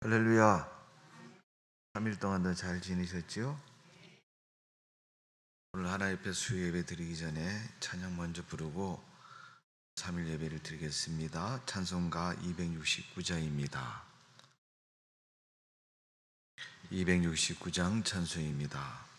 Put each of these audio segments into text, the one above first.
할렐루야. 3일 동안도 잘 지내셨죠? 오늘 하나님 앞에 수요 예배 드리기 전에 찬양 먼저 부르고 3일 예배를 드리겠습니다. 찬송가 269장입니다. 269장 찬송입니다.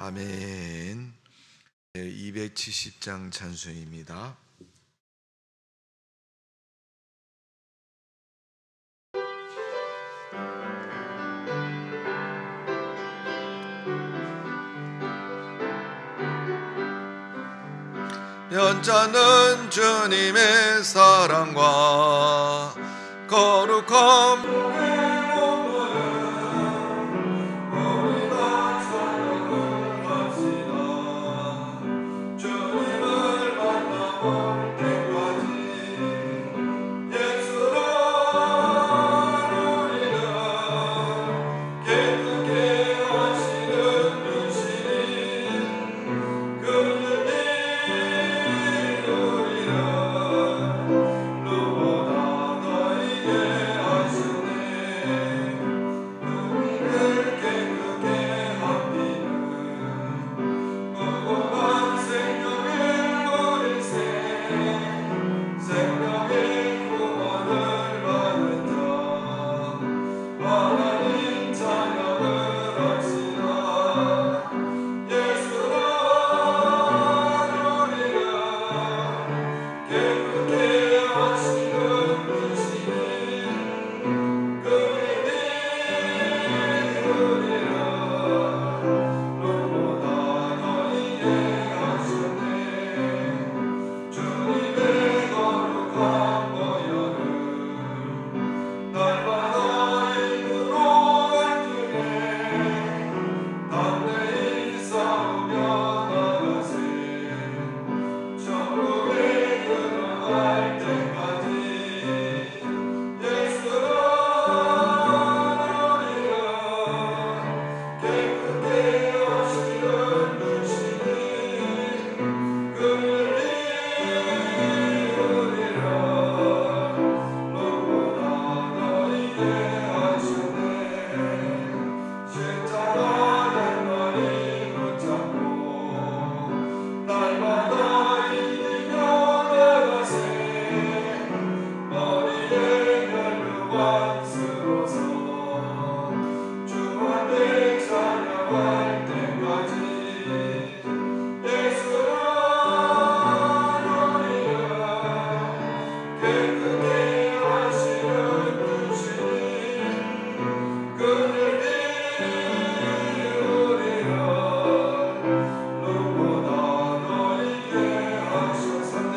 아멘. 270장 찬송입니다. 연자는 주님의 사랑과 거룩함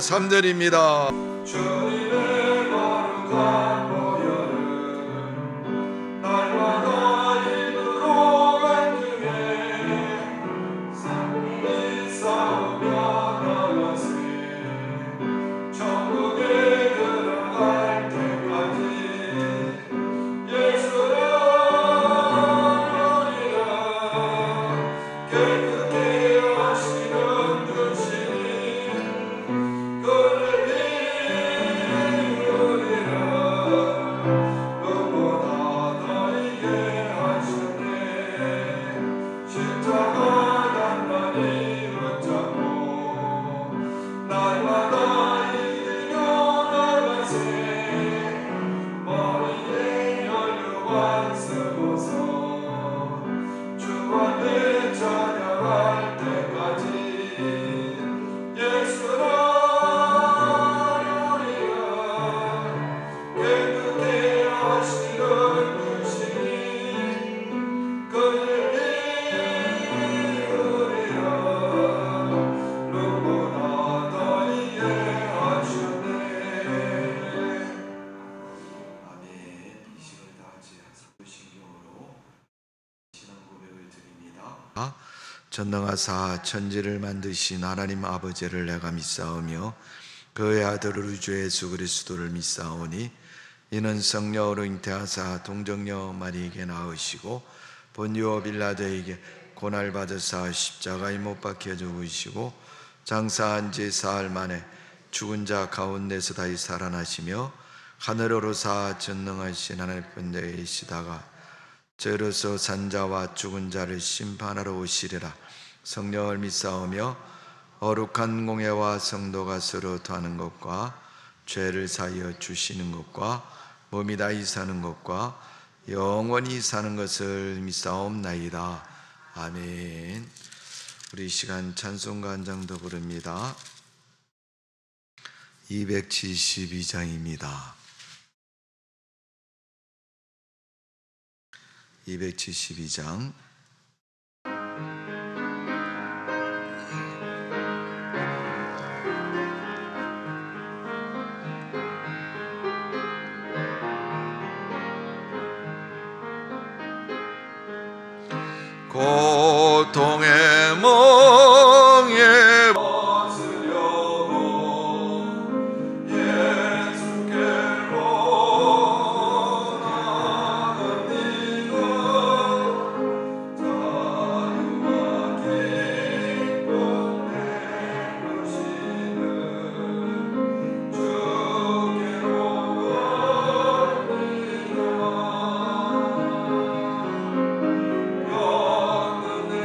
3절입니다. 주님의 거룩한 보혈은 날마다 입으로 간증해 삶이 싸우며 나가세 천국에 들어갈 때까지 예수를 우리가 깨끗게 하시는 주시니 그를 이루리라 누구보다 너에게 하셨네 십자가 단단히 붙잡고 날마다 이기며 나가세 머리에 연료만 쓰고서 주 앞에 찬양할 때까지 예수를 우리가 깨끗게 하시는 주시니 그를 이루리라 누구보다 너에게 하셨네. 아멘. 이 시간에 다 같이 사도신경으로 신앙 고백을 드립니다. 전능하사 천지를 만드신 하나님 아버지를 내가 믿사오며 그의 아들 우리 주 예수 그리스도를 믿사오니 이는 성령으로 잉태하사 동정녀 마리에게 낳으시고 본요 빌라도에게 고날 받으사 십자가에 못 박혀 죽으시고 장사한 지 사흘 만에 죽은 자 가운데서 다시 살아나시며 하늘으로 사 전능하신 하나님 편에 계시다가 저로서 산자와 죽은 자를 심판하러 오시리라. 성령을 믿사오며 거룩한 공예와 성도가 서로 더하는 것과 죄를 사하여 주시는 것과 몸이 다시 사는 것과 영원히 사는 것을 믿사옵나이다. 아멘. 우리 이 시간 찬송가 한 장 더 부릅니다. 272장입니다. 272장. 고통의 멍에 벗으려고 예수께로 나갑니다. 자유와 기쁨 내주시는 주께로 갑니다. 영원의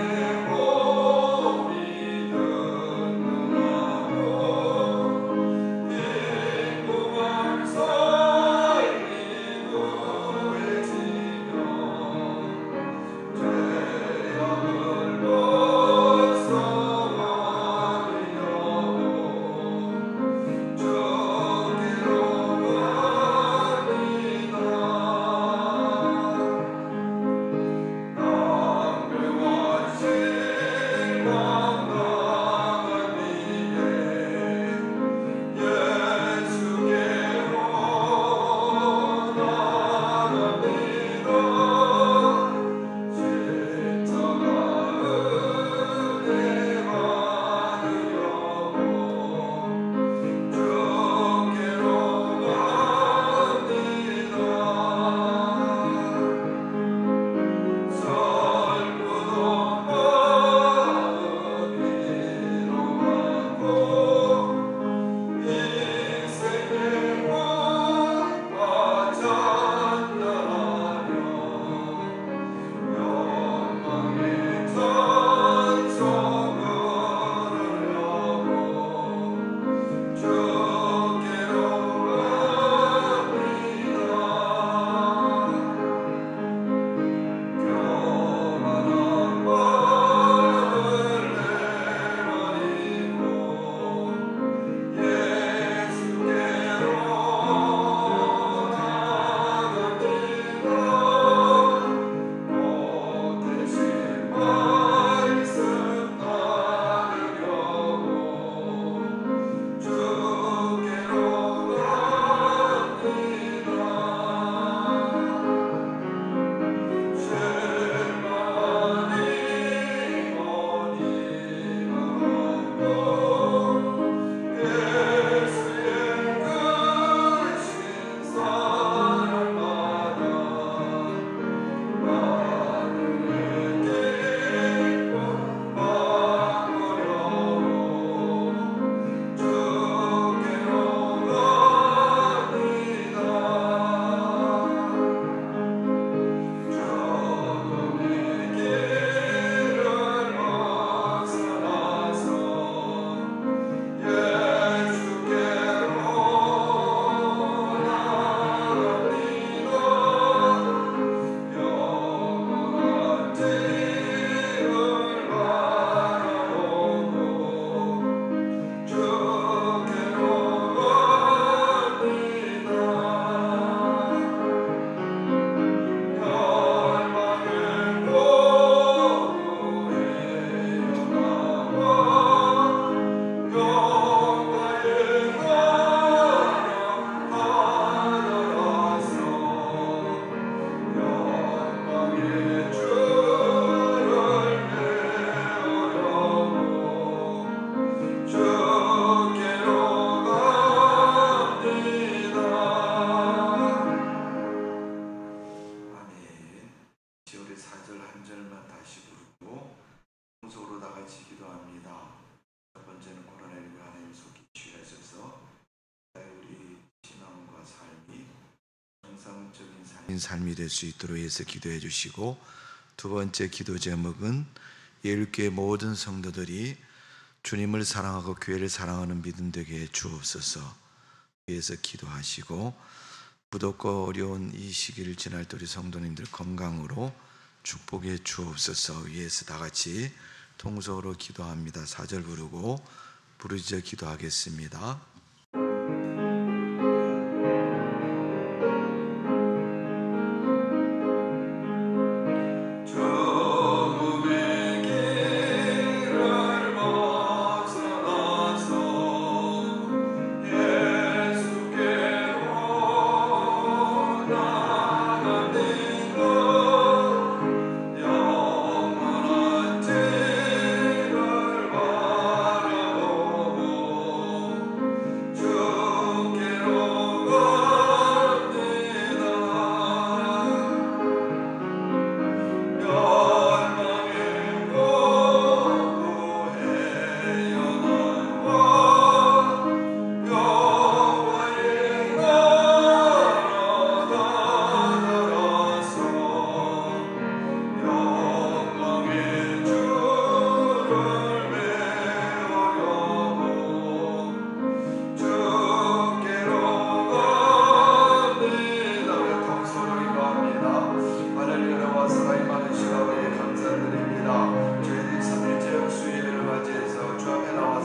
삶이 될 수 있도록 해서 기도해 주시고, 두 번째 기도 제목은 예일교회 모든 성도들이 주님을 사랑하고 교회를 사랑하는 믿음 되게 해 주옵소서 위해서 기도하시고, 부덥고 어려운 이 시기를 지날 때 우리 성도님들 건강으로 축복해 주옵소서 위해서 다 같이 통성으로 기도합니다. 4절 부르고 부르짖어 기도하겠습니다.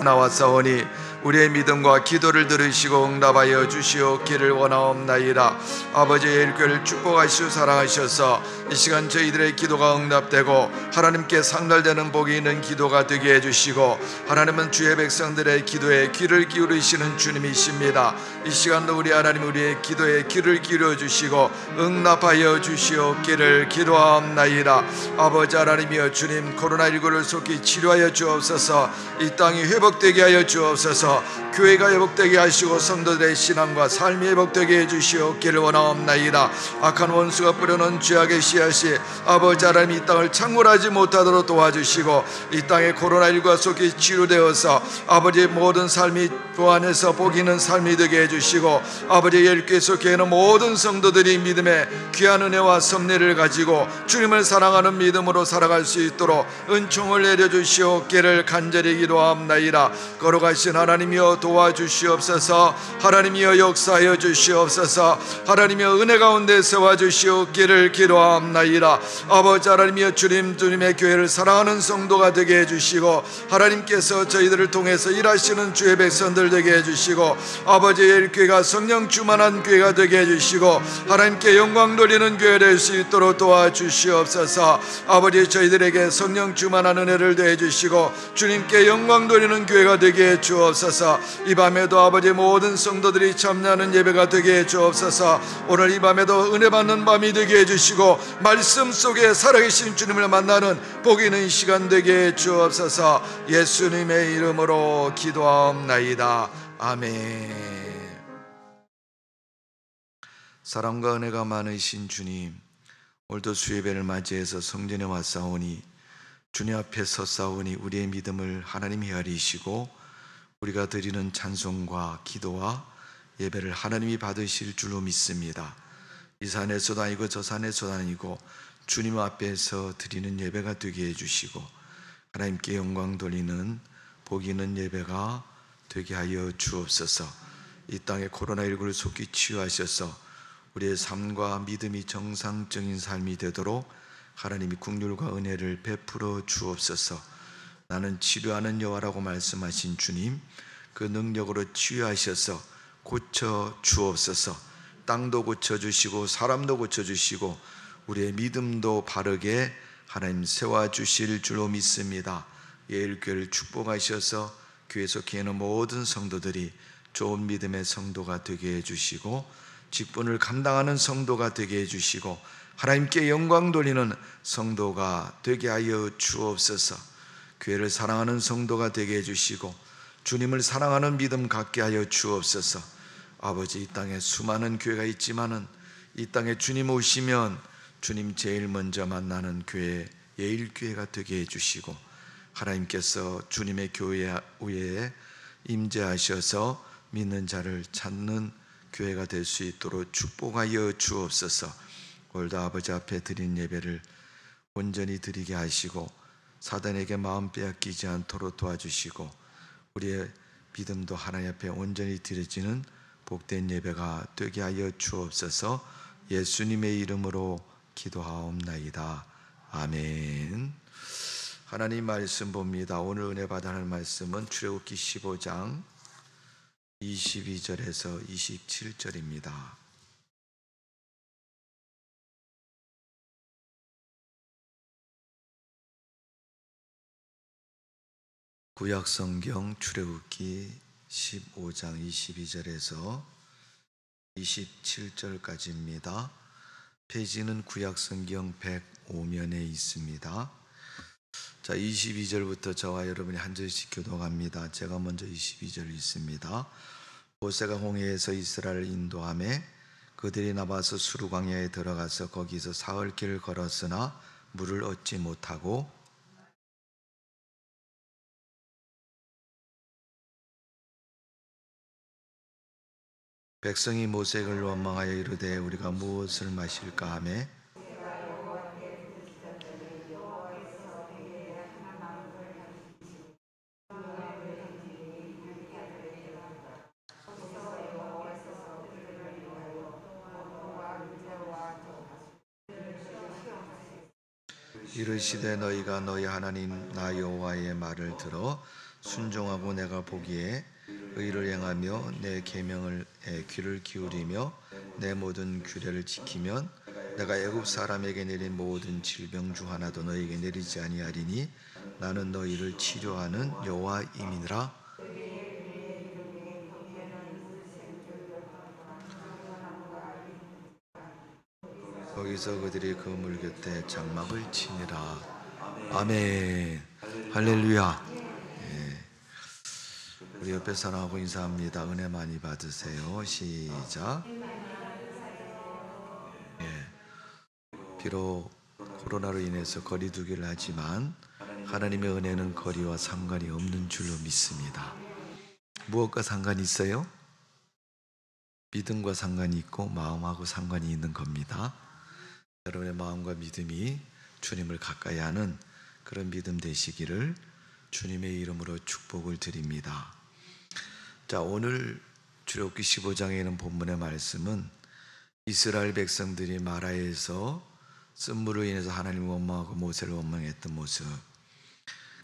나왔사오니 우리의 믿음과 기도를 들으시고 응답하여 주시옵기를 원하옵나이다. 아버지 예일교회를 축복하시고 사랑하셔서 이 시간 저희들의 기도가 응답되고 하나님께 상달되는 복이 있는 기도가 되게 해주시고, 하나님은 주의 백성들의 기도에 귀를 기울이시는 주님이십니다. 이 시간도 우리 하나님 우리의 기도에 귀를 기울여 주시고 응답하여 주시옵기를 기도하옵나이다. 아버지 하나님이여 주님, 코로나19를 속히 치료하여 주옵소서. 이 땅이 회복되게 하여 주옵소서. 교회가 회복되게 하시고 성도들의 신앙과 삶이 회복되게 해주시옵기를 원하옵나이다. 악한 원수가 뿌려놓은 죄악의 씨앗이 아버지 하나님 이 땅을 창궐하지 못하도록 도와주시고, 이 땅에 코로나19가 속히 치유되어서 아버지의 모든 삶이 그 안에서 복 있는 삶이 되게 해주시고, 아버지 예일교회 속에 있는 모든 성도들이 믿음의 귀한 은혜와 섭리를 가지고 주님을 사랑하는 믿음으로 살아갈 수 있도록 은총을 내려주시옵기를 간절히 기도하옵나이다. 거룩하신 하나님이여 도와주시옵소서. 하나님이여 역사하여 주시옵소서. 하나님이여 은혜 가운데 세워주시옵기를 기도하옵나이다. 아버지 하나님이여 주님의 교회를 사랑하는 성도가 되게 해주시고, 하나님께서 저희들을 통해서 일하시는 주의 백성들 되게 해주시고, 아버지 예일교회가 성령 충만한 교회가 되게 해주시고 하나님께 영광 돌리는 교회 될 수 있도록 도와주시옵소서. 아버지 저희들에게 성령 충만한 은혜를 더해주시고 주님께 영광 돌리는 교회가 되게 해주옵소서. 이 밤에도 아버지 모든 성도들이 참여하는 예배가 되게 해주옵소서. 오늘 이 밤에도 은혜 받는 밤이 되게 해주시고 말씀 속에 살아계신 주님을 만나는 복 있는 시간 되게 해주옵소서. 예수님의 이름으로 기도하옵나이다. 아멘. 사랑과 은혜가 많으신 주님, 오늘도 수요예배를 맞이해서 성전에 왔사오니 주님 앞에 섰사오니 우리의 믿음을 하나님 헤아리시고 우리가 드리는 찬송과 기도와 예배를 하나님이 받으실 줄로 믿습니다. 이 산에서도 아니고 저 산에서도 아니고 주님 앞에서 드리는 예배가 되게 해주시고 하나님께 영광 돌리는 복 있는 예배가 되게 하여 주옵소서. 이 땅에 코로나19를 속히 치유하셔서 우리의 삶과 믿음이 정상적인 삶이 되도록 하나님이 긍휼과 은혜를 베풀어 주옵소서. 나는 치료하는 여호와라고 말씀하신 주님, 그 능력으로 치유하셔서 고쳐 주옵소서. 땅도 고쳐주시고 사람도 고쳐주시고 우리의 믿음도 바르게 하나님 세워주실 줄로 믿습니다. 예일교회를 축복하셔서 교회 속에 있는 모든 성도들이 좋은 믿음의 성도가 되게 해주시고 직분을 감당하는 성도가 되게 해주시고 하나님께 영광 돌리는 성도가 되게 하여 주옵소서. 교회를 사랑하는 성도가 되게 해주시고 주님을 사랑하는 믿음 갖게 하여 주옵소서. 아버지, 이 땅에 수많은 교회가 있지만은 이 땅에 주님 오시면 주님 제일 먼저 만나는 교회 예일교회가 되게 해주시고 하나님께서 주님의 교회 위에 임재하셔서 믿는 자를 찾는 교회가 될 수 있도록 축복하여 주옵소서. 오늘도 아버지 앞에 드린 예배를 온전히 드리게 하시고 사단에게 마음 빼앗기지 않도록 도와주시고 우리의 믿음도 하나님 앞에 온전히 드려지는 복된 예배가 되게 하여 주옵소서. 예수님의 이름으로 기도하옵나이다. 아멘. 하나님 말씀 봅니다. 오늘 은혜 받아 하는 말씀은 출애굽기 15장 22절에서 27절입니다. 구약성경 출애굽기 15장 22절에서 27절까지입니다. 페이지는 구약성경 105면에 있습니다. 자, 22절부터 저와 여러분이 한 절씩 교독합니다. 제가 먼저 22절 읽습니다. 모세가 홍해에서 이스라엘을 인도하며 그들이 나와서 수르 광야에 들어가서 거기서 사흘 길을 걸었으나 물을 얻지 못하고 백성이 모세를 원망하여 이르되 우리가 무엇을 마실까 하며 이르시되 너희가 너희 하나님 나 여호와의 말을 들어 순종하고 내가 보기에 의를 행하며 내 계명에 귀를 기울이며 내 모든 규례를 지키면 내가 애굽 사람에게 내린 모든 질병 중 하나도 너희에게 내리지 아니하리니 나는 너희를 치료하는 여호와임이니라. 거기서 그들이 그 물 곁에 장막을 치니라. 아멘. 할렐루야. 우리 옆에 사람하고 인사합니다. 은혜 많이 받으세요. 시작. 비록 코로나로 인해서 거리두기를 하지만 하나님의 은혜는 거리와 상관이 없는 줄로 믿습니다. 무엇과 상관이 있어요? 믿음과 상관이 있고 마음하고 상관이 있는 겁니다. 여러분의 마음과 믿음이 주님을 가까이 하는 그런 믿음 되시기를 주님의 이름으로 축복을 드립니다. 자, 오늘 출애굽기 15장에 있는 본문의 말씀은 이스라엘 백성들이 마라에서 쓴물로 인해서 하나님을 원망하고 모세를 원망했던 모습.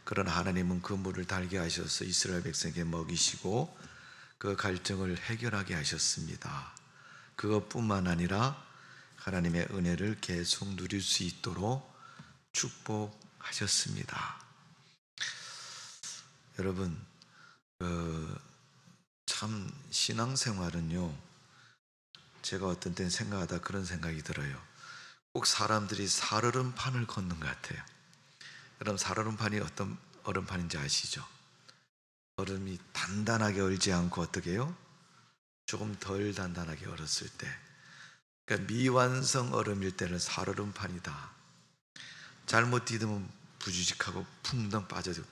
그러나 하나님은 그 물을 달게 하셔서 이스라엘 백성에게 먹이시고 그 갈증을 해결하게 하셨습니다. 그것뿐만 아니라 하나님의 은혜를 계속 누릴 수 있도록 축복하셨습니다. 여러분, 참 신앙생활은요, 제가 어떤 때는 생각하다 그런 생각이 들어요. 꼭 사람들이 살얼음판을 걷는 것 같아요. 여러분, 살얼음판이 어떤 얼음판인지 아시죠? 얼음이 단단하게 얼지 않고 어떻게 해요? 조금 덜 단단하게 얼었을 때, 그러니까 미완성 얼음일 때는 살얼음판이다. 잘못 디디면 부주직하고 붕덩 빠져들고,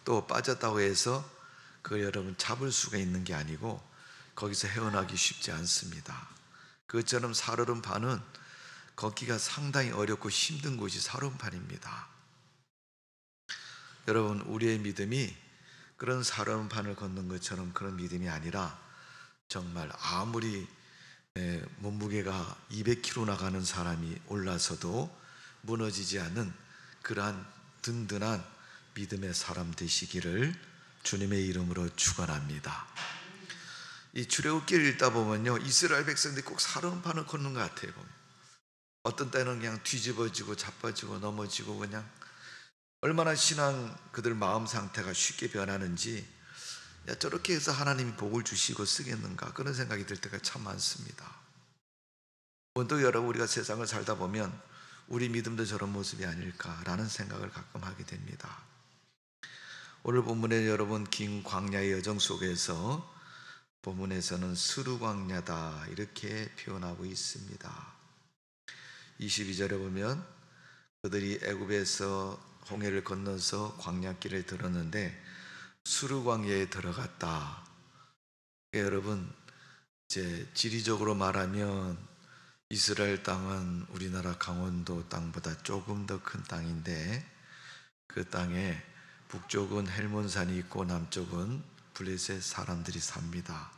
또 빠졌다고 해서 그걸 여러분 잡을 수가 있는 게 아니고 거기서 헤어나기 쉽지 않습니다. 그것처럼 살얼음판은 걷기가 상당히 어렵고 힘든 곳이 살얼음판입니다. 여러분, 우리의 믿음이 그런 살얼음판을 걷는 것처럼 그런 믿음이 아니라 정말 아무리 몸무게가 200kg 나가는 사람이 올라서도 무너지지 않는 그러한 든든한 믿음의 사람 되시기를 주님의 이름으로 축원합니다. 이 출애굽기를 읽다 보면요, 이스라엘 백성들이 꼭 살얼음판을 걷는 것 같아요. 보면. 어떤 때는 그냥 뒤집어지고 자빠지고 넘어지고 그냥 얼마나 신앙 그들 마음 상태가 쉽게 변하는지, 야, 저렇게 해서 하나님이 복을 주시고 쓰겠는가 그런 생각이 들 때가 참 많습니다. 또 여러분, 우리가 세상을 살다 보면 우리 믿음도 저런 모습이 아닐까라는 생각을 가끔 하게 됩니다. 오늘 본문에 여러분 긴 광야의 여정 속에서 본문에서는 스루 광야다 이렇게 표현하고 있습니다. 22절에 보면 그들이 애굽에서 홍해를 건너서 광야길을 들었는데 스루 광야에 들어갔다. 여러분, 이제 지리적으로 말하면 이스라엘 땅은 우리나라 강원도 땅보다 조금 더 큰 땅인데 그 땅에 북쪽은 헬몬산이 있고 남쪽은 블레셋 사람들이 삽니다.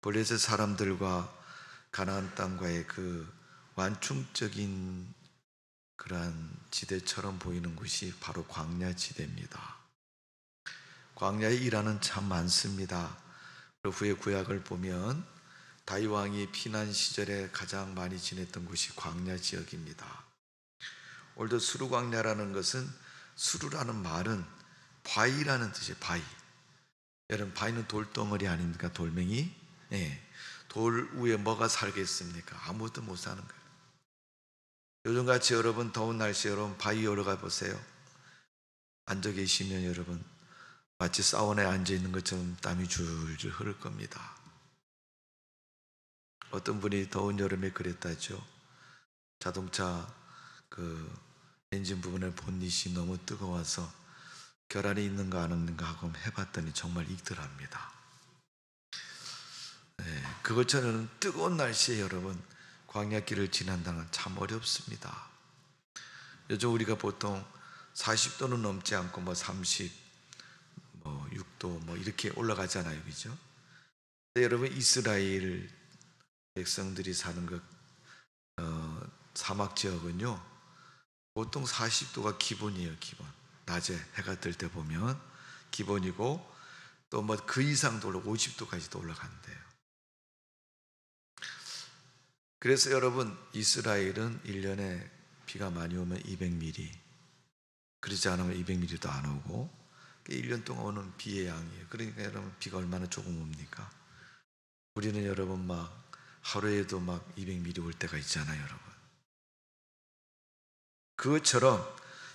블레셋 사람들과 가나안 땅과의 그 완충적인 그러한 지대처럼 보이는 곳이 바로 광야 지대입니다. 광야에 일하는 참 많습니다. 그 후에 구약을 보면 다윗 왕이 피난 시절에 가장 많이 지냈던 곳이 광야 지역입니다. 오늘도 수르 광야라는 것은, 수르라는 말은 바위라는 뜻이에요. 바위. 여러분, 바위는 돌덩어리 아닙니까? 돌멩이. 돌 위에 뭐가 살겠습니까? 아무것도 못 사는 거예요. 요즘같이 여러분 더운 날씨에 여러분 바위 올라가 보세요. 앉아 계시면 여러분 마치 사우나에 앉아 있는 것처럼 땀이 줄줄 흐를 겁니다. 어떤 분이 더운 여름에 그랬다죠. 자동차 그 엔진 부분의 본닛이 너무 뜨거워서 결함이 있는가 안 있는가 하고 해봤더니 정말 있더랍니다. 그것처럼 뜨거운 날씨에 여러분 광야길을 지난다는 건 참 어렵습니다. 요즘 우리가 보통 40도는 넘지 않고 36도 이렇게 올라가잖아요, 그죠? 근데 여러분 이스라엘 백성들이 사는 그 사막 지역은요 보통 40도가 기본이에요. 기본. 낮에 해가 뜰 때 보면 기본이고 또 그 이상도 올라 50도까지도 올라간대요. 그래서 여러분 이스라엘은 1년에 비가 많이 오면 200mm, 그러지 않으면 200mm도 안 오고 1년 동안 오는 비의 양이에요. 그러니까 여러분 비가 얼마나 조금 옵니까? 우리는 여러분 하루에도 200mm 올 때가 있잖아요, 여러분. 그것처럼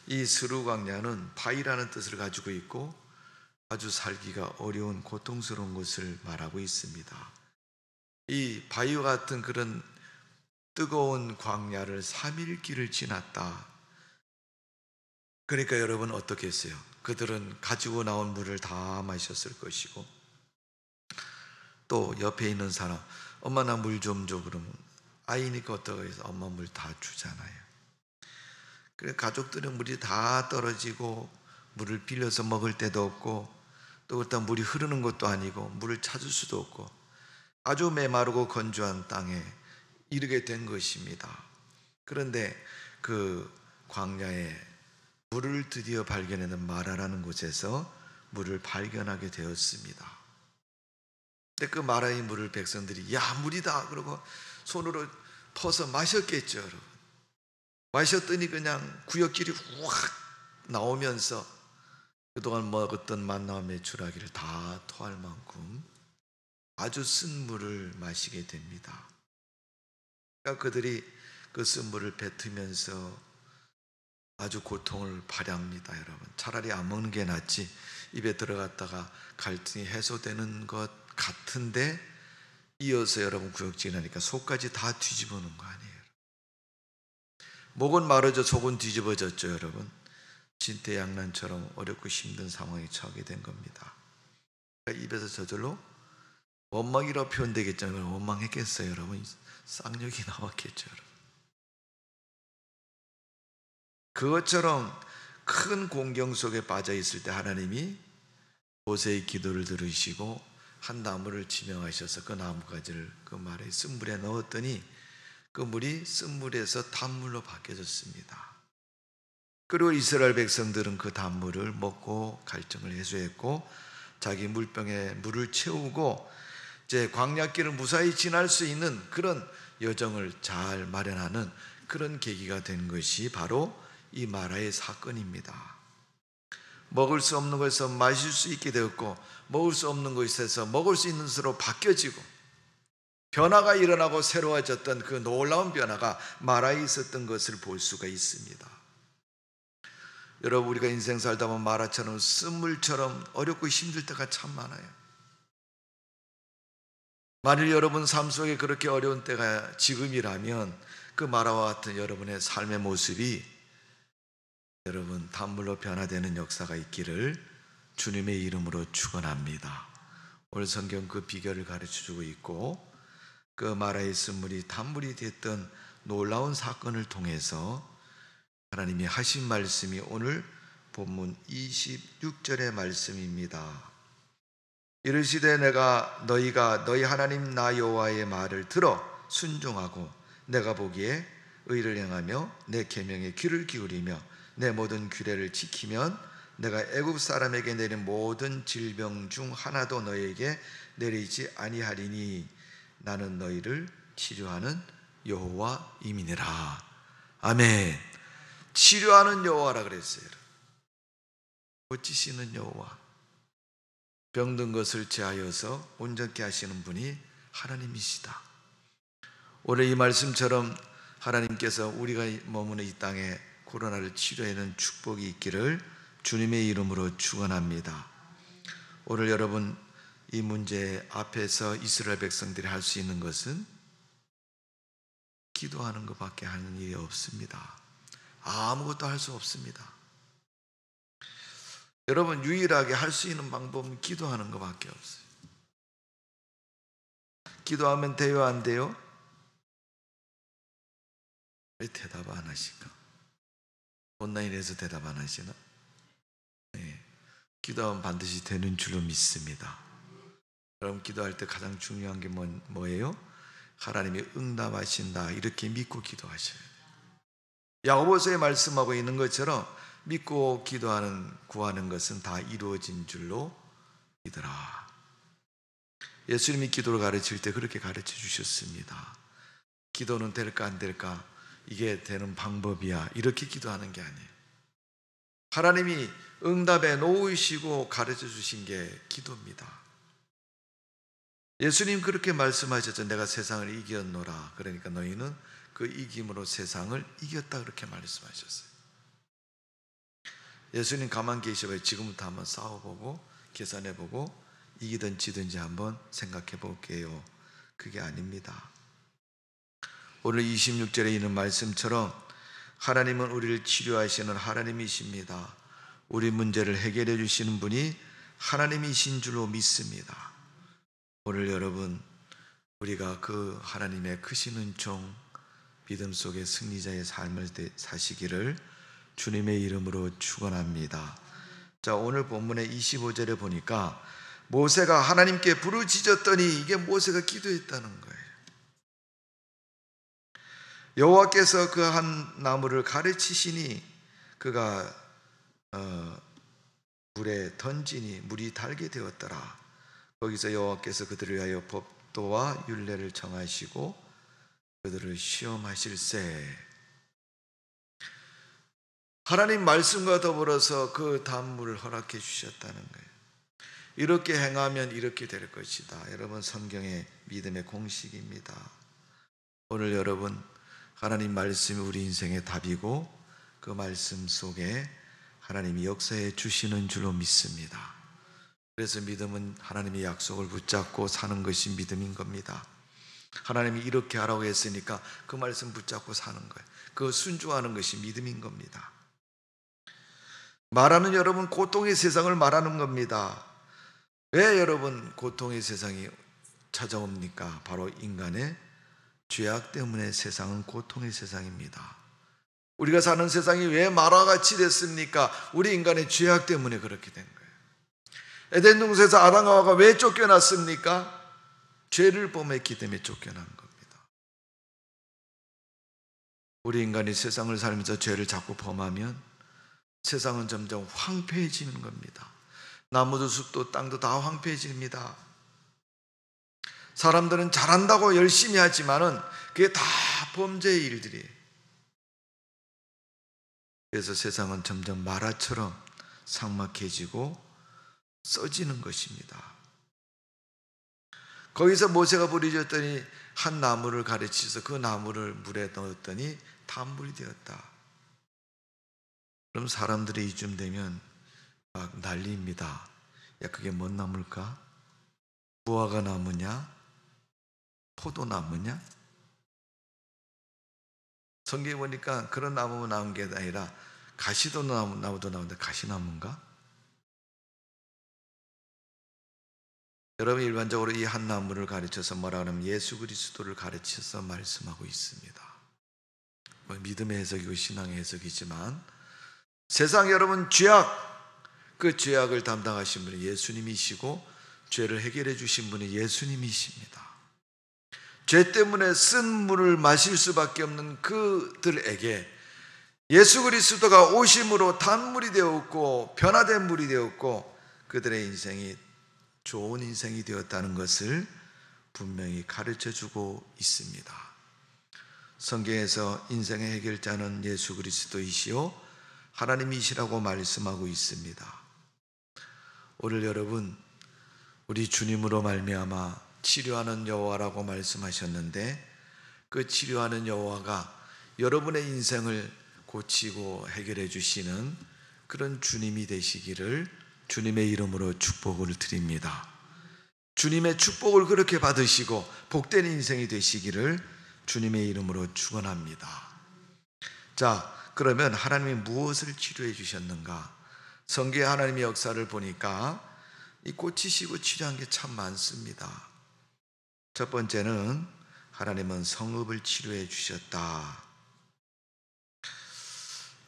이 스루 광야는 바위라는 뜻을 가지고 있고 아주 살기가 어려운 고통스러운 것을 말하고 있습니다. 이 바위와 같은 그런 뜨거운 광야를 3일 길을 지났다. 그러니까 여러분 어떻게 했어요? 그들은 가지고 나온 물을 다 마셨을 것이고 또 옆에 있는 사람, 엄마 나 물 좀 줘 그러면 아이니까 어떡하겠어? 해서 엄마 물 다 주잖아요. 그래 가족들은 물이 다 떨어지고 물을 빌려서 먹을 때도 없고 또 일단 물이 흐르는 것도 아니고 물을 찾을 수도 없고 아주 메마르고 건조한 땅에 이르게 된 것입니다. 그런데 그 광야에 물을 드디어 발견하는 마라라는 곳에서 물을 발견하게 되었습니다. 근데 그 마라의 물을 백성들이 야 물이다 그러고 손으로 퍼서 마셨겠죠, 여러분. 마셨더니 그냥 구역질이 확 나오면서 그동안 먹었던 만나와 메추라기를 다 토할 만큼 아주 쓴 물을 마시게 됩니다. 그러니까 그들이 그 쓴 물을 뱉으면서 아주 고통을 발휘합니다, 여러분. 차라리 안 먹는 게 낫지. 입에 들어갔다가 갈등이 해소되는 것 같은데 이어서 여러분 구역질이 나니까 속까지 다 뒤집어 놓은 거 아니에요. 목은 마르져 속은 뒤집어졌죠, 여러분. 진퇴양난처럼 어렵고 힘든 상황에 처하게 된 겁니다. 그러니까 입에서 저절로 원망이라고 표현되겠죠. 원망했겠어요, 여러분. 쌍욕이 나왔겠죠, 여러분. 그것처럼 큰 공경 속에 빠져 있을 때 하나님이 모세의 기도를 들으시고 한 나무를 지명하셔서 그 나무가지를 그 말에 쓴물에 넣었더니 그 물이 쓴물에서 단물로 바뀌어졌습니다. 그리고 이스라엘 백성들은 그 단물을 먹고 갈증을 해소했고 자기 물병에 물을 채우고 이제 광야길을 무사히 지날 수 있는 그런 여정을 잘 마련하는 그런 계기가 된 것이 바로 이 마라의 사건입니다. 먹을 수 없는 것에서 마실 수 있게 되었고 먹을 수 없는 것에서 먹을 수 있는 것으로 바뀌어지고 변화가 일어나고 새로워졌던 그 놀라운 변화가 마라에 있었던 것을 볼 수가 있습니다. 여러분 우리가 인생 살다 보면 마라처럼 쓴물처럼 어렵고 힘들 때가 참 많아요. 만일 여러분 삶 속에 그렇게 어려운 때가 지금이라면 그 마라와 같은 여러분의 삶의 모습이 여러분 단물로 변화되는 역사가 있기를 주님의 이름으로 축원합니다. 오늘 성경 그 비결을 가르쳐주고 있고 그 마라의 쓴물이 단물이 됐던 놀라운 사건을 통해서 하나님이 하신 말씀이 오늘 본문 26절의 말씀입니다. 이르시되 내가 너희가 너희 하나님 나 여호와의 말을 들어 순종하고 내가 보기에 의를 행하며 내 계명에 귀를 기울이며 내 모든 규례를 지키면 내가 애굽 사람에게 내린 모든 질병 중 하나도 너희에게 내리지 아니하리니 나는 너희를 치료하는 여호와임이니라. 아멘. 치료하는 여호와라 그랬어요. 고치시는 여호와, 병든 것을 제하여서 온전케 하시는 분이 하나님이시다. 오늘 이 말씀처럼 하나님께서 우리가 머무는 이 땅에 코로나를 치료하는 축복이 있기를 주님의 이름으로 축원합니다. 오늘 여러분 이 문제 앞에서 이스라엘 백성들이 할 수 있는 것은 기도하는 것밖에 하는 일이 없습니다. 아무것도 할 수 없습니다. 여러분 유일하게 할 수 있는 방법은 기도하는 것밖에 없어요. 기도하면 돼요, 안 돼요? 왜 대답 안 하실까? 온라인에서 대답 안 하시나? 네. 기도하면 반드시 되는 줄로 믿습니다. 여러분 기도할 때 가장 중요한 게 뭐예요? 하나님이 응답하신다 이렇게 믿고 기도하셔야 돼요. 야고보서에 말씀하고 있는 것처럼 믿고 구하는 것은 다 이루어진 줄로 믿으라. 예수님이 기도를 가르칠 때 그렇게 가르쳐 주셨습니다. 기도는 될까 안 될까? 이게 되는 방법이야. 이렇게 기도하는 게 아니에요. 하나님이 응답에 놓으시고 가르쳐 주신 게 기도입니다. 예수님 그렇게 말씀하셨죠. 내가 세상을 이겼노라. 그러니까 너희는 그 이김으로 세상을 이겼다 그렇게 말씀하셨어요. 예수님 가만 계셔봐요. 지금부터 한번 싸워보고 계산해보고 이기든 지든지 한번 생각해 볼게요. 그게 아닙니다. 오늘 26절에 있는 말씀처럼 하나님은 우리를 치료하시는 하나님이십니다. 우리 문제를 해결해 주시는 분이 하나님이신 줄로 믿습니다. 오늘 여러분 우리가 그 하나님의 크신 은총 믿음 속에 승리자의 삶을 사시기를 주님의 이름으로 축원합니다. 자, 오늘 본문의 25절에 보니까 모세가 하나님께 부르짖었더니 이게 모세가 기도했다는 거예요. 여호와께서 그 한 나무를 가르치시니 그가 물에 던지니 물이 달게 되었더라. 거기서 여호와께서 그들을 위하여 법도와 율례를 정하시고 그들을 시험하실세. 하나님 말씀과 더불어서 그 단물을 허락해 주셨다는 거예요. 이렇게 행하면 이렇게 될 것이다. 여러분 성경의 믿음의 공식입니다. 오늘 여러분 하나님 말씀이 우리 인생의 답이고 그 말씀 속에 하나님이 역사해 주시는 줄로 믿습니다. 그래서 믿음은 하나님의 약속을 붙잡고 사는 것이 믿음인 겁니다. 하나님이 이렇게 하라고 했으니까 그 말씀 붙잡고 사는 거예요. 그 순종하는 것이 믿음인 겁니다. 말하는 여러분 고통의 세상을 말하는 겁니다. 왜 여러분 고통의 세상이 찾아옵니까? 바로 인간의 죄악 때문에 세상은 고통의 세상입니다. 우리가 사는 세상이 왜 마라같이 됐습니까? 우리 인간의 죄악 때문에 그렇게 된 거예요. 에덴 동산에서 아담과 하와가 왜 쫓겨났습니까? 죄를 범했기 때문에 쫓겨난 겁니다. 우리 인간이 세상을 살면서 죄를 자꾸 범하면 세상은 점점 황폐해지는 겁니다. 나무도 숲도 땅도 다 황폐해집니다. 사람들은 잘한다고 열심히 하지만은 그게 다 범죄의 일들이에요. 그래서 세상은 점점 마라처럼 삭막해지고 써지는 것입니다. 거기서 모세가 부르짖었더니 한 나무를 가르치셔서 그 나무를 물에 넣었더니 단물이 되었다. 그럼 사람들이 이쯤 되면 막 난리입니다. 야, 그게 뭔 나무일까? 무화과 나무냐? 포도나무냐? 성경에 보니까 그런 나무만 나온 게 아니라 가시도 나무도 나오는데 가시나무인가? 여러분, 일반적으로 이 한 나무를 가르쳐서 뭐라 하면 예수 그리스도를 가르쳐서 말씀하고 있습니다. 믿음의 해석이고 신앙의 해석이지만, 세상 여러분 죄악, 그 죄악을 담당하신 분이 예수님이시고 죄를 해결해 주신 분이 예수님이십니다. 죄 때문에 쓴 물을 마실 수밖에 없는 그들에게 예수 그리스도가 오심으로 단물이 되었고 변화된 물이 되었고 그들의 인생이 좋은 인생이 되었다는 것을 분명히 가르쳐주고 있습니다. 성경에서 인생의 해결자는 예수 그리스도이시요 하나님이시라고 말씀하고 있습니다. 오늘 여러분, 우리 주님으로 말미암아 치료하는 여호와라고 말씀하셨는데, 그 치료하는 여호와가 여러분의 인생을 고치고 해결해 주시는 그런 주님이 되시기를 주님의 이름으로 축복을 드립니다. 주님의 축복을 그렇게 받으시고 복된 인생이 되시기를 주님의 이름으로 축원합니다. 자, 그러면 하나님이 무엇을 치료해 주셨는가? 성경에 하나님의 역사를 보니까 이 고치시고 치료한 게 참 많습니다. 첫 번째는 하나님은 성읍을 치료해 주셨다.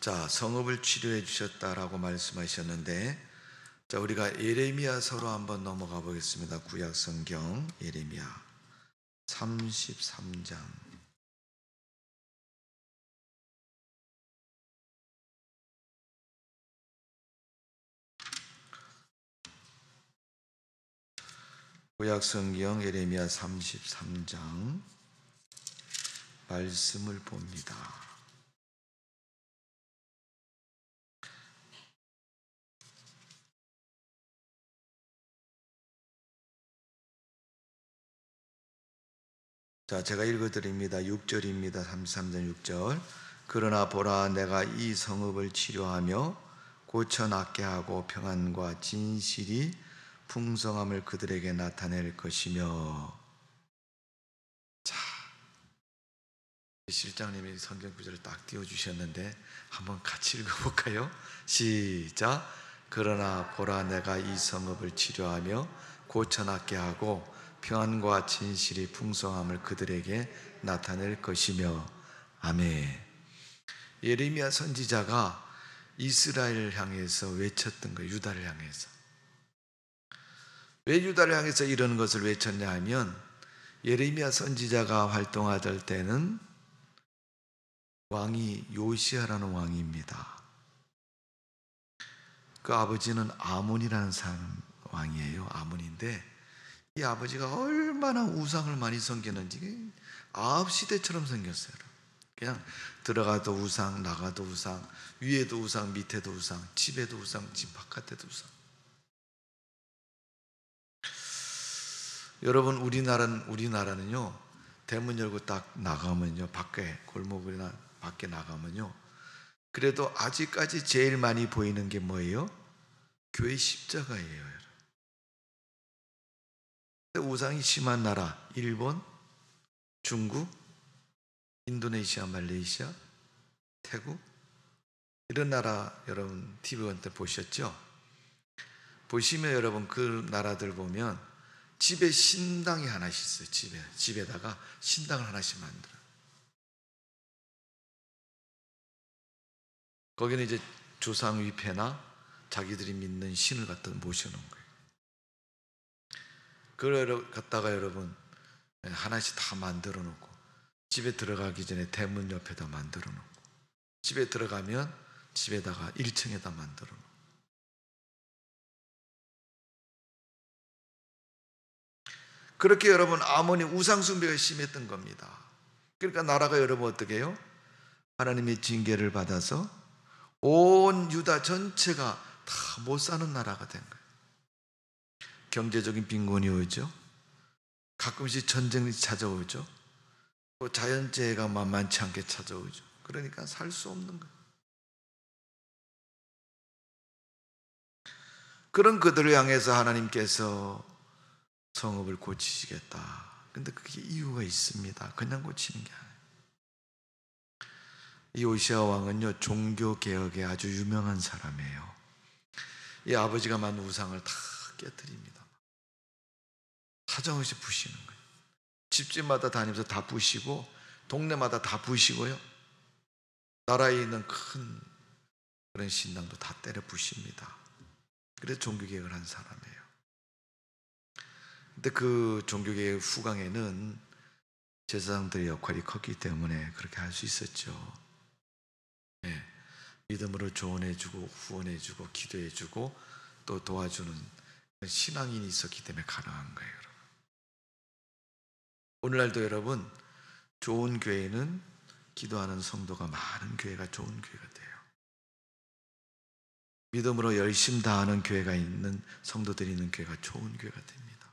자, 성읍을 치료해 주셨다라고 말씀하셨는데, 자, 우리가 예레미야서로 한번 넘어가 보겠습니다. 구약 성경 예레미야 33장. 구약 성경 예레미야 33장 말씀을 봅니다. 자, 제가 읽어드립니다. 6절입니다. 33장 6절. 그러나 보라, 내가 이 성읍을 치료하며 고쳐 낫게 하고 평안과 진실이 풍성함을 그들에게 나타낼 것이며. 자, 실장님이 성경 구절을 딱 띄워주셨는데 한번 같이 읽어볼까요? 시작. 그러나 보라, 내가 이 성읍을 치료하며 고쳐 낫게 하고 평안과 진실이 풍성함을 그들에게 나타낼 것이며. 아멘. 예레미야 선지자가 이스라엘을 향해서 외쳤던 거예요. 유다를 향해서. 왜 유다를 향해서 이런 것을 외쳤냐 하면, 예레미야 선지자가 활동하던 때는 왕이 요시야라는 왕입니다. 그 아버지는 아몬이라는 사람 왕이에요. 아몬인데 이 아버지가 얼마나 우상을 많이 섬기는지 아합 시대처럼 생겼어요. 그냥 들어가도 우상, 나가도 우상, 위에도 우상, 밑에도 우상, 집에도 우상, 집 바깥에도 우상. 여러분, 우리나라는요, 대문 열고 딱 나가면요, 밖에 골목이나 밖에 나가면요, 그래도 아직까지 제일 많이 보이는 게 뭐예요? 교회 십자가예요. 우상이 심한 나라, 일본, 중국, 인도네시아, 말레이시아, 태국, 이런 나라 여러분 TV 때 보셨죠? 보시면 여러분 그 나라들 보면 집에 신당이 하나씩 있어요. 집에다가 신당을 하나씩 만들어요. 거기는 이제 조상 위패나 자기들이 믿는 신을 갖다 모셔놓은 거예요. 그걸 갖다가 여러분 하나씩 다 만들어 놓고, 집에 들어가기 전에 대문 옆에다 만들어 놓고, 집에 들어가면 집에다가 1층에다 만들어 놓고. 그렇게 여러분 아몬이 우상 숭배가 심했던 겁니다. 그러니까 나라가 여러분 어떻게 해요? 하나님의 징계를 받아서 온 유다 전체가 다 못 사는 나라가 된 거예요. 경제적인 빈곤이 오죠. 가끔씩 전쟁이 찾아오죠. 또 자연재해가 만만치 않게 찾아오죠. 그러니까 살 수 없는 거예요. 그런 그들을 향해서 하나님께서 성읍을 고치시겠다. 근데 그게 이유가 있습니다. 그냥 고치는 게 아니에요. 이 요시야 왕은요, 종교개혁에 아주 유명한 사람이에요. 이 아버지가 만든 우상을 다 깨뜨립니다. 사정없이 부시는 거예요. 집집마다 다니면서 다 부시고 동네마다 다 부시고요. 나라에 있는 큰 그런 신당도 다 때려 부십니다. 그래서 종교개혁을 한 사람이에요. 근데 그 종교개혁 후광에는 제사장들의 역할이 컸기 때문에 그렇게 할 수 있었죠. 네. 믿음으로 조언해주고 후원해주고 기도해주고 또 도와주는 신앙인이 있었기 때문에 가능한 거예요. 여러분. 오늘날도 여러분 좋은 교회는 기도하는 성도가 많은 교회가 좋은 교회가 돼요. 믿음으로 열심 다하는 교회가 있는 성도들이 있는 교회가 좋은 교회가 됩니다.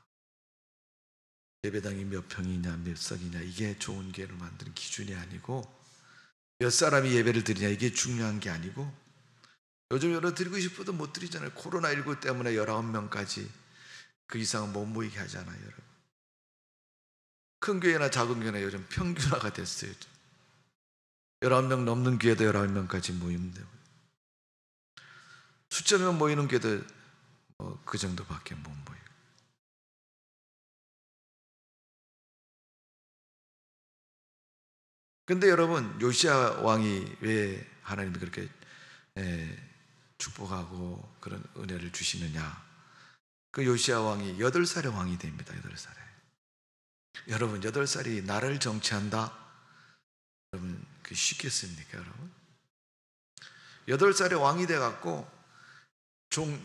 예배당이 몇 평이냐 몇 석이냐 이게 좋은 교회를 만드는 기준이 아니고 몇 사람이 예배를 드리냐 이게 중요한 게 아니고 요즘 여러 드리고 싶어도 못 드리잖아요. 코로나19 때문에 19명까지 그 이상은 못 모이게 하잖아요. 여러분. 큰 교회나 작은 교회나 요즘 평균화가 됐어요. 19명 넘는 교회도 19명까지 모이면 되고 수천 명 모이는 교회도 그 정도밖에 못 모여요. 근데 여러분 요시야 왕이 왜 하나님이 그렇게 축복하고 그런 은혜를 주시느냐? 그 요시야 왕이 8살의 왕이 됩니다. 8살에. 여러분 8살이 나라를 정치한다? 여러분 그게 쉽겠습니까? 여러분 8살의 왕이 돼갖고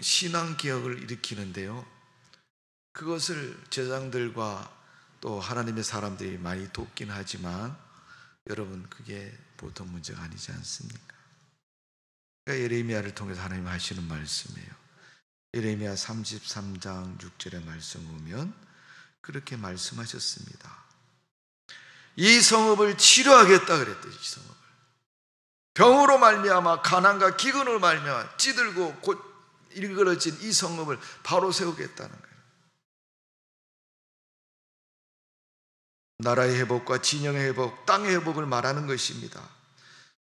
신앙개혁을 일으키는데요, 그것을 제사장들과 또 하나님의 사람들이 많이 돕긴 하지만 여러분 그게 보통 문제가 아니지 않습니까? 그러니까 예레미야를 통해서 하나님 하시는 말씀이에요. 예레미야 33장 6절의 말씀 보면 그렇게 말씀하셨습니다. 이 성읍을 치료하겠다 그랬대요. 이 성읍을 병으로 말미암아 가난과 기근으로 말미암아 찌들고 곧 일그러진 이 성읍을 바로 세우겠다는 거예요. 나라의 회복과 진영의 회복, 땅의 회복을 말하는 것입니다.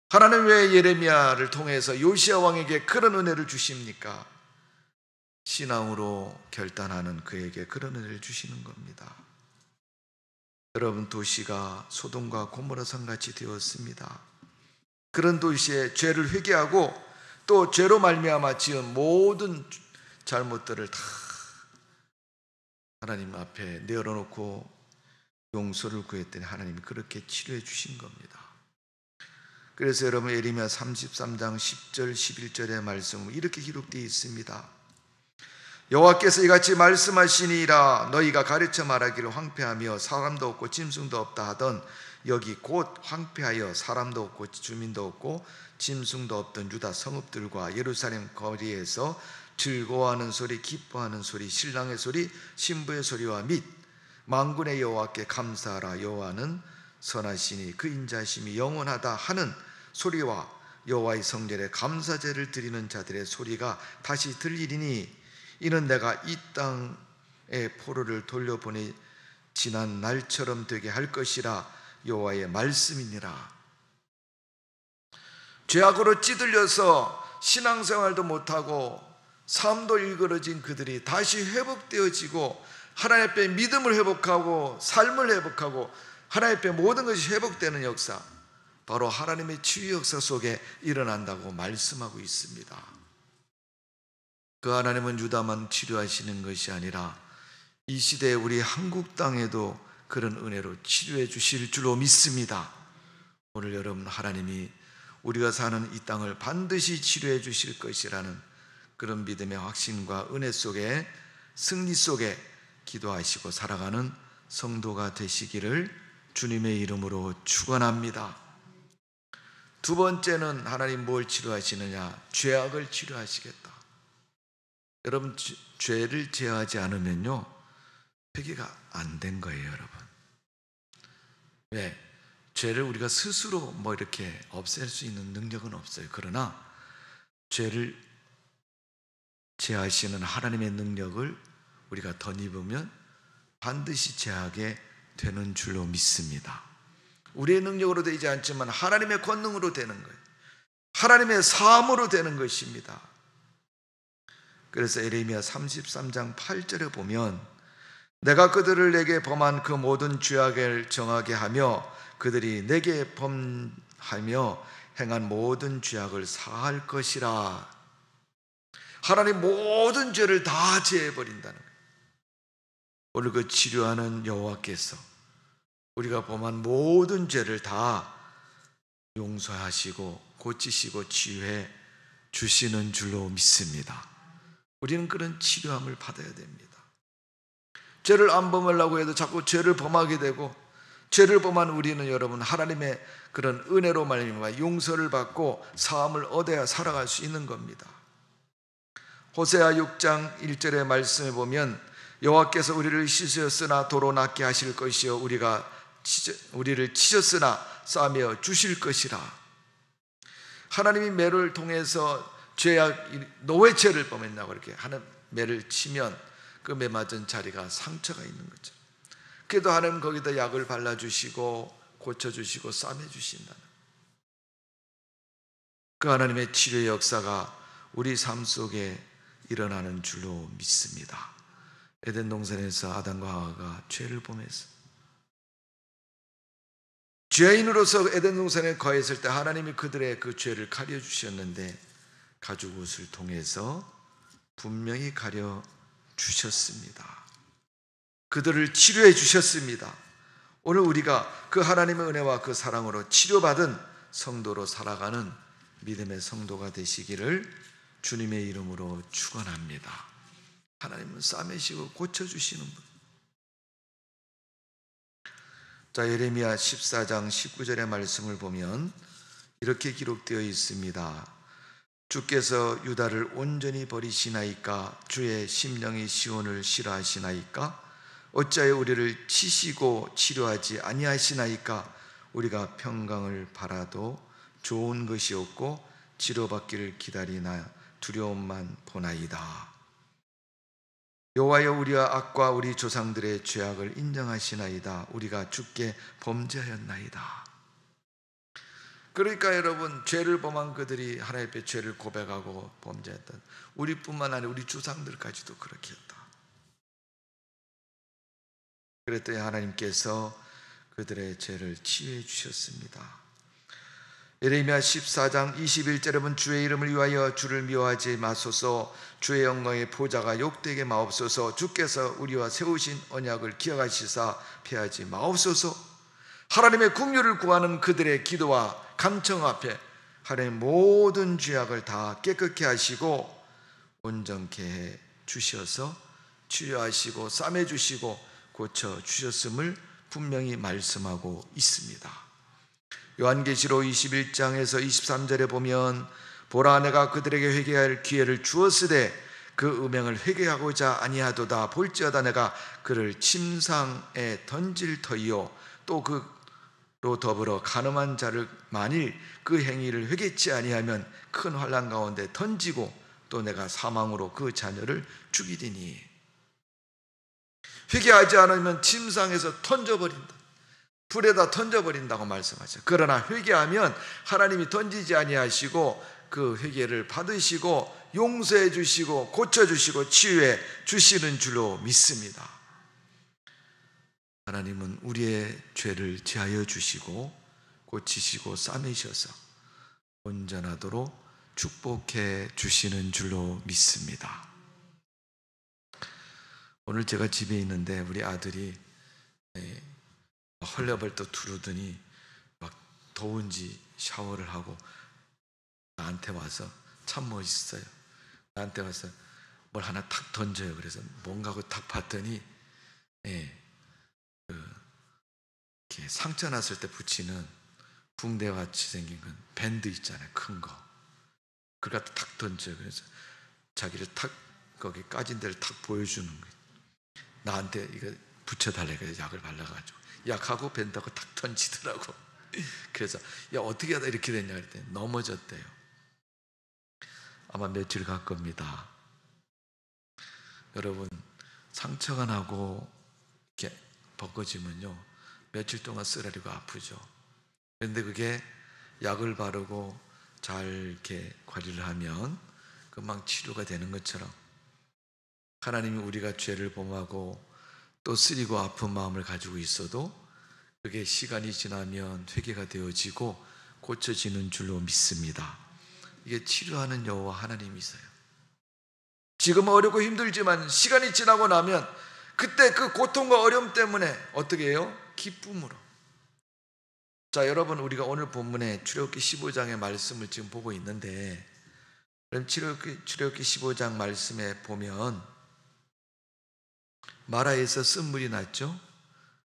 하나님 왜 예레미야를 통해서 요시야 왕에게 그런 은혜를 주십니까? 신앙으로 결단하는 그에게 그런 은혜를 주시는 겁니다. 여러분 도시가 소돔과 고모라산 같이 되었습니다. 그런 도시에 죄를 회개하고 또 죄로 말미암아 지은 모든 잘못들을 다 하나님 앞에 내어놓고 용서를 구했더니 하나님이 그렇게 치료해 주신 겁니다. 그래서 여러분 예레미야 33장 10절 11절의 말씀은 이렇게 기록되어 있습니다. 여호와께서 이같이 말씀하시니라. 너희가 가르쳐 말하기를 황폐하며 사람도 없고 짐승도 없다 하던 여기 곧 황폐하여 사람도 없고 주민도 없고 짐승도 없던 유다 성읍들과 예루살렘 거리에서 즐거워하는 소리, 기뻐하는 소리, 신랑의 소리, 신부의 소리와 및 만군의 여호와께 감사하라. 여호와는 선하시니 그 인자심이 영원하다 하는 소리와 여호와의 성전에 감사제를 드리는 자들의 소리가 다시 들리리니 이는 내가 이 땅의 포로를 돌려보내 지난 날처럼 되게 할 것이라 여호와의 말씀이니라. 죄악으로 찌들려서 신앙생활도 못하고 삶도 일그러진 그들이 다시 회복되어지고 하나님 앞에 믿음을 회복하고 삶을 회복하고 하나님 앞에 모든 것이 회복되는 역사, 바로 하나님의 치유 역사 속에 일어난다고 말씀하고 있습니다. 그 하나님은 유다만 치료하시는 것이 아니라 이 시대에 우리 한국 땅에도 그런 은혜로 치료해 주실 줄로 믿습니다. 오늘 여러분 하나님이 우리가 사는 이 땅을 반드시 치료해 주실 것이라는 그런 믿음의 확신과 은혜 속에 승리 속에 기도하시고 살아가는 성도가 되시기를 주님의 이름으로 축원합니다. 두 번째는 하나님 뭘 치료하시느냐? 죄악을 치료하시겠다. 여러분 죄를 제하지 않으면요 회개가 안 된 거예요. 여러분 왜? 죄를 우리가 스스로 이렇게 없앨 수 있는 능력은 없어요. 그러나 죄를 제하시는 하나님의 능력을 우리가 덧입으면 반드시 제하게 되는 줄로 믿습니다. 우리의 능력으로 되지 않지만 하나님의 권능으로 되는 거예요. 하나님의 사함으로 되는 것입니다. 그래서 예레미야 33장 8절에 보면 내가 그들을 내게 범한 그 모든 죄악을 정하게 하며 그들이 내게 범하며 행한 모든 죄악을 사할 것이라. 하나님 모든 죄를 다 제해버린다는 거예요. 오늘 그 치료하는 여호와께서 우리가 범한 모든 죄를 다 용서하시고 고치시고 치유해 주시는 줄로 믿습니다. 우리는 그런 치료함을 받아야 됩니다. 죄를 안 범하려고 해도 자꾸 죄를 범하게 되고, 죄를 범한 우리는 여러분 하나님의 그런 은혜로 말미암아 용서를 받고 사함을 얻어야 살아갈 수 있는 겁니다. 호세아 6장 1절의 말씀에 보면 여호와께서 우리를 씻으셨으나 도로 낫게 하실 것이요 우리를 치셨으나 싸매어 주실 것이라. 하나님이 매를 통해서 노예죄를 범했나고 이렇게 하는 매를 치면 그 매 맞은 자리가 상처가 있는 거죠. 그래도 하나님 거기다 약을 발라주시고 고쳐주시고 싸매주신다는, 그 하나님의 치료의 역사가 우리 삶 속에 일어나는 줄로 믿습니다. 에덴 동산에서 아담과 하와가 죄를 범해서 죄인으로서 에덴 동산에 거했을 때 하나님이 그들의 그 죄를 가려주셨는데 가죽옷을 통해서 분명히 가려주셨습니다. 그들을 치료해 주셨습니다. 오늘 우리가 그 하나님의 은혜와 그 사랑으로 치료받은 성도로 살아가는 믿음의 성도가 되시기를 주님의 이름으로 축원합니다. 하나님은 싸매시고 고쳐주시는 분. 자, 예레미야 14장 19절의 말씀을 보면 이렇게 기록되어 있습니다. 주께서 유다를 온전히 버리시나이까? 주의 심령이 시온을 싫어하시나이까? 어찌하여 우리를 치시고 치료하지 아니하시나이까? 우리가 평강을 바라도 좋은 것이 없고 치료받기를 기다리나 두려움만 보나이다. 여호와여, 우리와 악과 우리 조상들의 죄악을 인정하시나이다. 우리가 주께 범죄하였나이다. 그러니까 여러분, 죄를 범한 그들이 하나님 앞에 죄를 고백하고 범죄했던, 우리뿐만 아니라 우리 조상들까지도 그렇게 했다. 그랬더니 하나님께서 그들의 죄를 치유해 주셨습니다. 예레미야 14장 21절에 보면 주의 이름을 위하여 주를 미워하지 마소서, 주의 영광의 보좌가 욕되게 마옵소서, 주께서 우리와 세우신 언약을 기억하시사 피하지 마옵소서. 하나님의 긍휼을 구하는 그들의 기도와 간청 앞에 하나님 모든 죄악을 다 깨끗게 하시고 온전케 해 주셔서 치유하시고 싸매 주시고 고쳐 주셨음을 분명히 말씀하고 있습니다. 요한계시록 21장에서 23절에 보면 보라, 내가 그들에게 회개할 기회를 주었으되 그 음행을 회개하고자 아니하도다. 볼지어다 내가 그를 침상에 던질 터이요 또 그로 더불어 간음한 자를 만일 그 행위를 회개치 아니하면 큰 환난 가운데 던지고 또 내가 사망으로 그 자녀를 죽이리니. 회개하지 않으면 침상에서 던져버린다, 불에다 던져버린다고 말씀하죠. 그러나 회개하면 하나님이 던지지 아니하시고 그 회개를 받으시고 용서해 주시고 고쳐주시고 치유해 주시는 줄로 믿습니다. 하나님은 우리의 죄를 제하여 주시고 고치시고 싸매셔서 온전하도록 축복해 주시는 줄로 믿습니다. 오늘 제가 집에 있는데 우리 아들이 헐레벌떡 두르더니 막 더운지 샤워를 하고 나한테 와서 참 멋있어요. 나한테 와서 뭘 하나 탁 던져요. 그래서 뭔가 하고 탁 봤더니 이렇게 상처 났을 때 붙이는 붕대와 같이 생긴 건 밴드 있잖아요. 큰 거. 그걸 갖다 탁 던져요. 그래서 자기를 탁 거기 까진 데를 탁 보여주는 거예요. 나한테 이거 붙여달래. 그래서 약을 발라가지고 약하고 밴드하고 탁 던지더라고. 그래서 야, 어떻게 하다 이렇게 됐냐 그랬더니 넘어졌대요. 아마 며칠 갈 겁니다. 여러분, 상처가 나고 이렇게 벗겨지면요 며칠 동안 쓰라리고 아프죠. 그런데 그게 약을 바르고 잘 이렇게 관리를 하면 금방 치료가 되는 것처럼 하나님이 우리가 죄를 범하고 또 쓰리고 아픈 마음을 가지고 있어도 그게 시간이 지나면 회개가 되어지고 고쳐지는 줄로 믿습니다. 이게 치료하는 여호와 하나님이세요. 지금 어렵고 힘들지만 시간이 지나고 나면 그때 그 고통과 어려움 때문에 어떻게 해요? 기쁨으로. 자, 여러분, 우리가 오늘 본문에 출애굽기 15장의 말씀을 지금 보고 있는데, 그럼 출애굽기 15장 말씀에 보면 마라에서 쓴물이 났죠.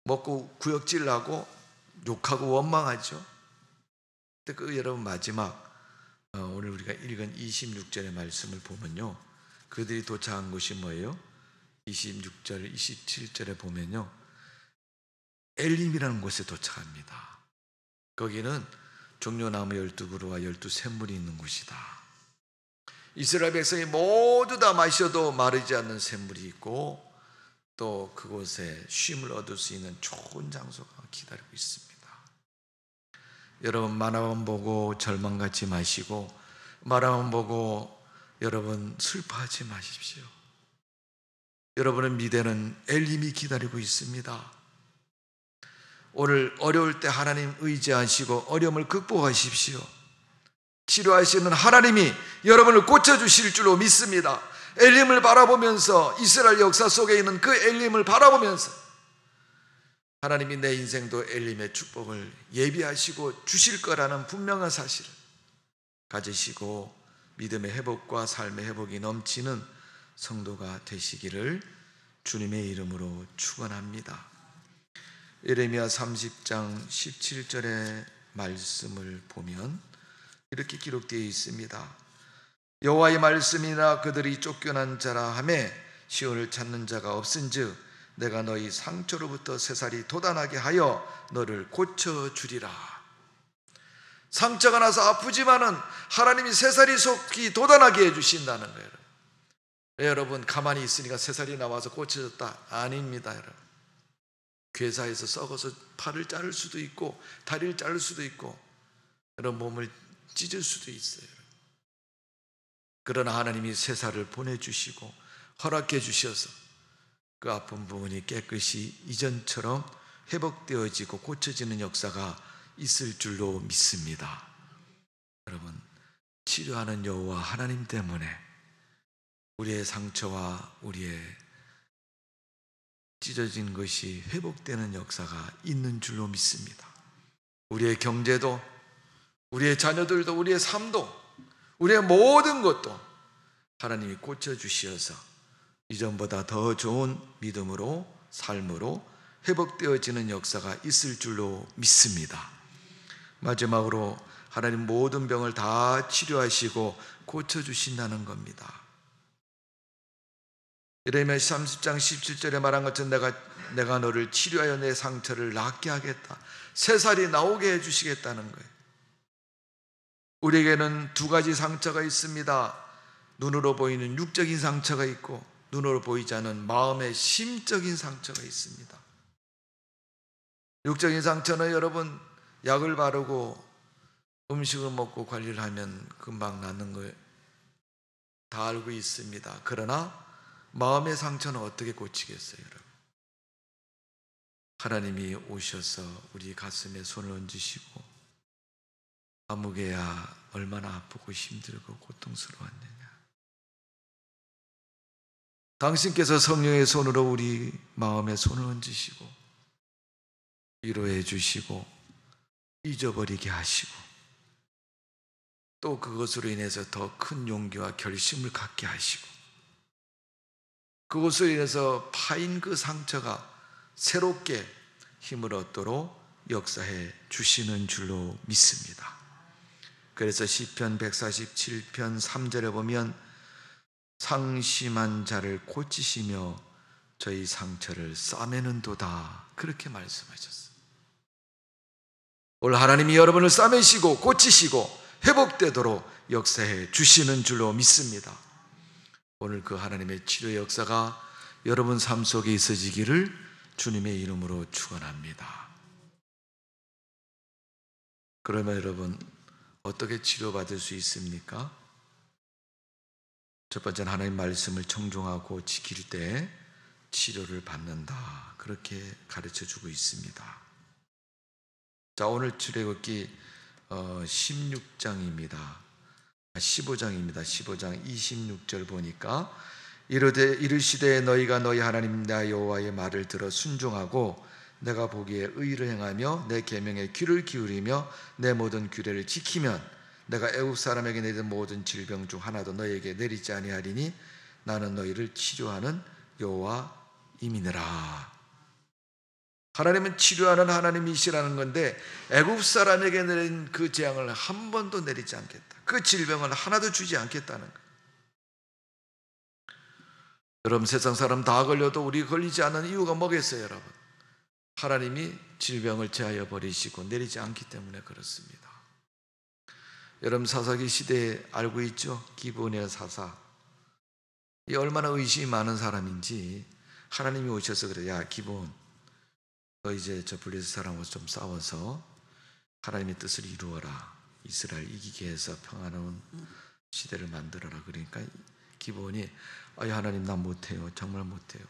먹고 구역질 나고 욕하고 원망하죠. 근데 그 여러분 마지막 오늘 우리가 읽은 26절의 말씀을 보면요, 그들이 도착한 곳이 뭐예요? 26절, 27절에 보면요, 엘림이라는 곳에 도착합니다. 거기는 종려나무 12그루와 12샘물이 있는 곳이다. 이스라엘 백성이 모두 다 마셔도 마르지 않는 샘물이 있고, 또 그곳에 쉼을 얻을 수 있는 좋은 장소가 기다리고 있습니다. 여러분, 만화만 보고 절망 갖지 마시고, 만화만 보고 여러분 슬퍼하지 마십시오. 여러분의 미래는 엘림이 기다리고 있습니다. 오늘 어려울 때 하나님 의지하시고 어려움을 극복하십시오. 치료하시는 하나님이 여러분을 고쳐주실 줄로 믿습니다. 엘림을 바라보면서, 이스라엘 역사 속에 있는 그 엘림을 바라보면서 하나님이 내 인생도 엘림의 축복을 예비하시고 주실 거라는 분명한 사실을 가지시고 믿음의 회복과 삶의 회복이 넘치는 성도가 되시기를 주님의 이름으로 축원합니다. 예레미야 30장 17절의 말씀을 보면 이렇게 기록되어 있습니다. 여호와의 말씀이나 그들이 쫓겨난 자라 하매 시온을 찾는 자가 없은즉 내가 너희 상처로부터 새살이 돋아나게 하여 너를 고쳐주리라. 상처가 나서 아프지만은 하나님이 새살이 속히 돋아나게 해주신다는 거예요. 여러분, 가만히 있으니까 새살이 나와서 고쳐졌다? 아닙니다. 여러분, 괴사에서 썩어서 팔을 자를 수도 있고 다리를 자를 수도 있고 여러분 몸을 찢을 수도 있어요. 그러나 하나님이 새살을 보내주시고 허락해 주셔서 그 아픈 부분이 깨끗이 이전처럼 회복되어지고 고쳐지는 역사가 있을 줄로 믿습니다. 여러분, 치료하는 여호와 하나님 때문에 우리의 상처와 우리의 찢어진 것이 회복되는 역사가 있는 줄로 믿습니다. 우리의 경제도, 우리의 자녀들도, 우리의 삶도, 우리의 모든 것도 하나님이 고쳐주시어서 이전보다 더 좋은 믿음으로, 삶으로 회복되어지는 역사가 있을 줄로 믿습니다. 마지막으로 하나님 모든 병을 다 치료하시고 고쳐주신다는 겁니다. 예레미야 30장 17절에 말한 것처럼 내가 너를 치료하여 내 상처를 낫게 하겠다. 새살이 나오게 해주시겠다는 거예요. 우리에게는 두 가지 상처가 있습니다. 눈으로 보이는 육적인 상처가 있고 눈으로 보이지 않는 마음의 심적인 상처가 있습니다. 육적인 상처는 여러분 약을 바르고 음식을 먹고 관리를 하면 금방 낫는 거 다 알고 있습니다. 그러나 마음의 상처는 어떻게 고치겠어요, 여러분? 하나님이 오셔서 우리 가슴에 손을 얹으시고 아무개야 얼마나 아프고 힘들고 고통스러웠느냐. 당신께서 성령의 손으로 우리 마음에 손을 얹으시고 위로해 주시고 잊어버리게 하시고 또 그것으로 인해서 더 큰 용기와 결심을 갖게 하시고 그것으로 인해서 파인 그 상처가 새롭게 힘을 얻도록 역사해 주시는 줄로 믿습니다. 그래서 시편 147편 3절에 보면 상심한 자를 고치시며 저희 상처를 싸매는도다, 그렇게 말씀하셨어요. 오늘 하나님이 여러분을 싸매시고 고치시고 회복되도록 역사해 주시는 줄로 믿습니다. 오늘 그 하나님의 치료의 역사가 여러분 삶 속에 있어지기를 주님의 이름으로 축원합니다. 그러면 여러분 어떻게 치료받을 수 있습니까? 첫 번째는 하나님 말씀을 청종하고 지킬 때 치료를 받는다. 그렇게 가르쳐주고 있습니다. 자, 오늘 출애굽기 16장입니다. 15장입니다. 15장 26절 보니까 이르시되 너희가 너희 하나님 나 여호와의 말을 들어 순종하고 내가 보기에 의를 행하며 내 계명에 귀를 기울이며 내 모든 규례를 지키면 내가 애굽 사람에게 내린 모든 질병 중 하나도 너희에게 내리지 아니하리니 나는 너희를 치료하는 여호와임이니라. 하나님은 치료하는 하나님이시라는 건데 애굽 사람에게 내린 그 재앙을 한 번도 내리지 않겠다. 그 질병을 하나도 주지 않겠다는 거예요. 여러분, 세상 사람 다 걸려도 우리 걸리지 않는 이유가 뭐겠어요, 여러분? 하나님이 질병을 제하여 버리시고 내리지 않기 때문에 그렇습니다. 여러분, 사사기 시대에 알고 있죠? 기브온의 사사. 이 얼마나 의심이 많은 사람인지 하나님이 오셔서 그래요. 야, 기브온, 너 이제 저 블레셋 사람하고 좀 싸워서 하나님의 뜻을 이루어라. 이스라엘 이기게 해서 평화로운 시대를 만들어라. 그러니까 기브온이 아유, 하나님 나 못해요. 정말 못해요.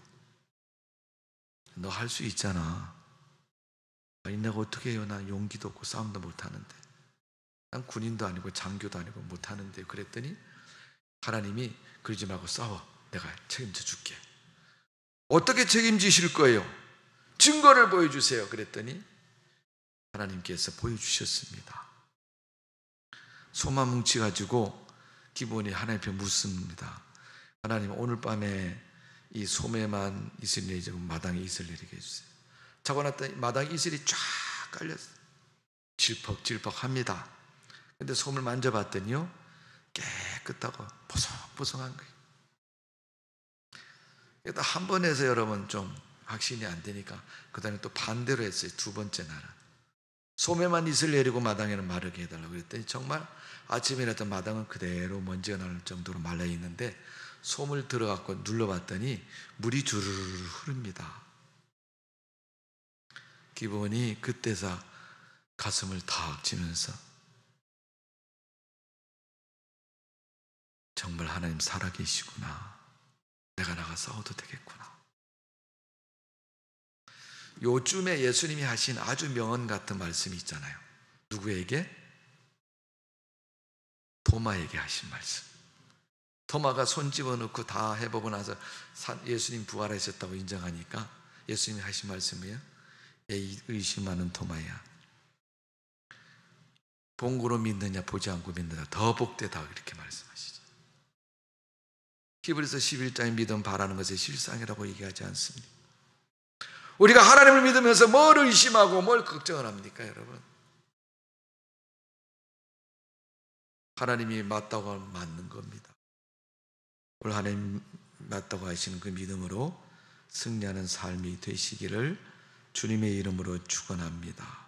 너 할 수 있잖아. 아니, 내가 어떻게 해요? 나 용기도 없고 싸움도 못하는데. 난 군인도 아니고 장교도 아니고 못하는데. 그랬더니 하나님이 그러지 말고 싸워. 내가 책임져 줄게. 어떻게 책임지실 거예요? 증거를 보여주세요. 그랬더니 하나님께서 보여주셨습니다. 소만 뭉치가지고 기브온이 하나님 앞에 묻습니다. 하나님, 오늘 밤에 이 소매만 이슬 내리고 마당에 이슬 내리게 해주세요. 자고 났더니 마당에 이슬이 쫙 깔렸어요. 질퍽질퍽합니다. 근데 솜을 만져봤더니요, 깨끗하고 보송보송한 거예요. 한 번 해서 여러분 좀 확신이 안 되니까 그 다음에 또 반대로 했어요. 두 번째 날은 소매만 이슬 내리고 마당에는 마르게 해달라고 그랬더니 정말 아침에 일어났던 마당은 그대로 먼지가 날 정도로 말라 있는데 솜을 들어갖고 눌러봤더니 물이 주르르 흐릅니다. 기브온이 그때서 가슴을 탁 치면서 정말 하나님 살아계시구나. 내가 나가 싸워도 되겠구나. 요즘에 예수님이 하신 아주 명언 같은 말씀이 있잖아요. 누구에게? 도마에게 하신 말씀. 도마가 손 집어넣고 다 해보고 나서 예수님 부활하셨다고 인정하니까 예수님이 하신 말씀이에요. 의심 많은 도마야, 본고로 믿느냐 보지 않고 믿느냐 더 복되다. 이렇게 말씀하시죠. 히브리서 11장에 믿음 바라는 것의 실상이라고 얘기하지 않습니다. 우리가 하나님을 믿으면서 뭘 의심하고 뭘 걱정을 합니까, 여러분? 하나님이 맞다고 하면 맞는 겁니다. 오늘 하나님 맞다고 하시는 그 믿음으로 승리하는 삶이 되시기를 주님의 이름으로 축원합니다.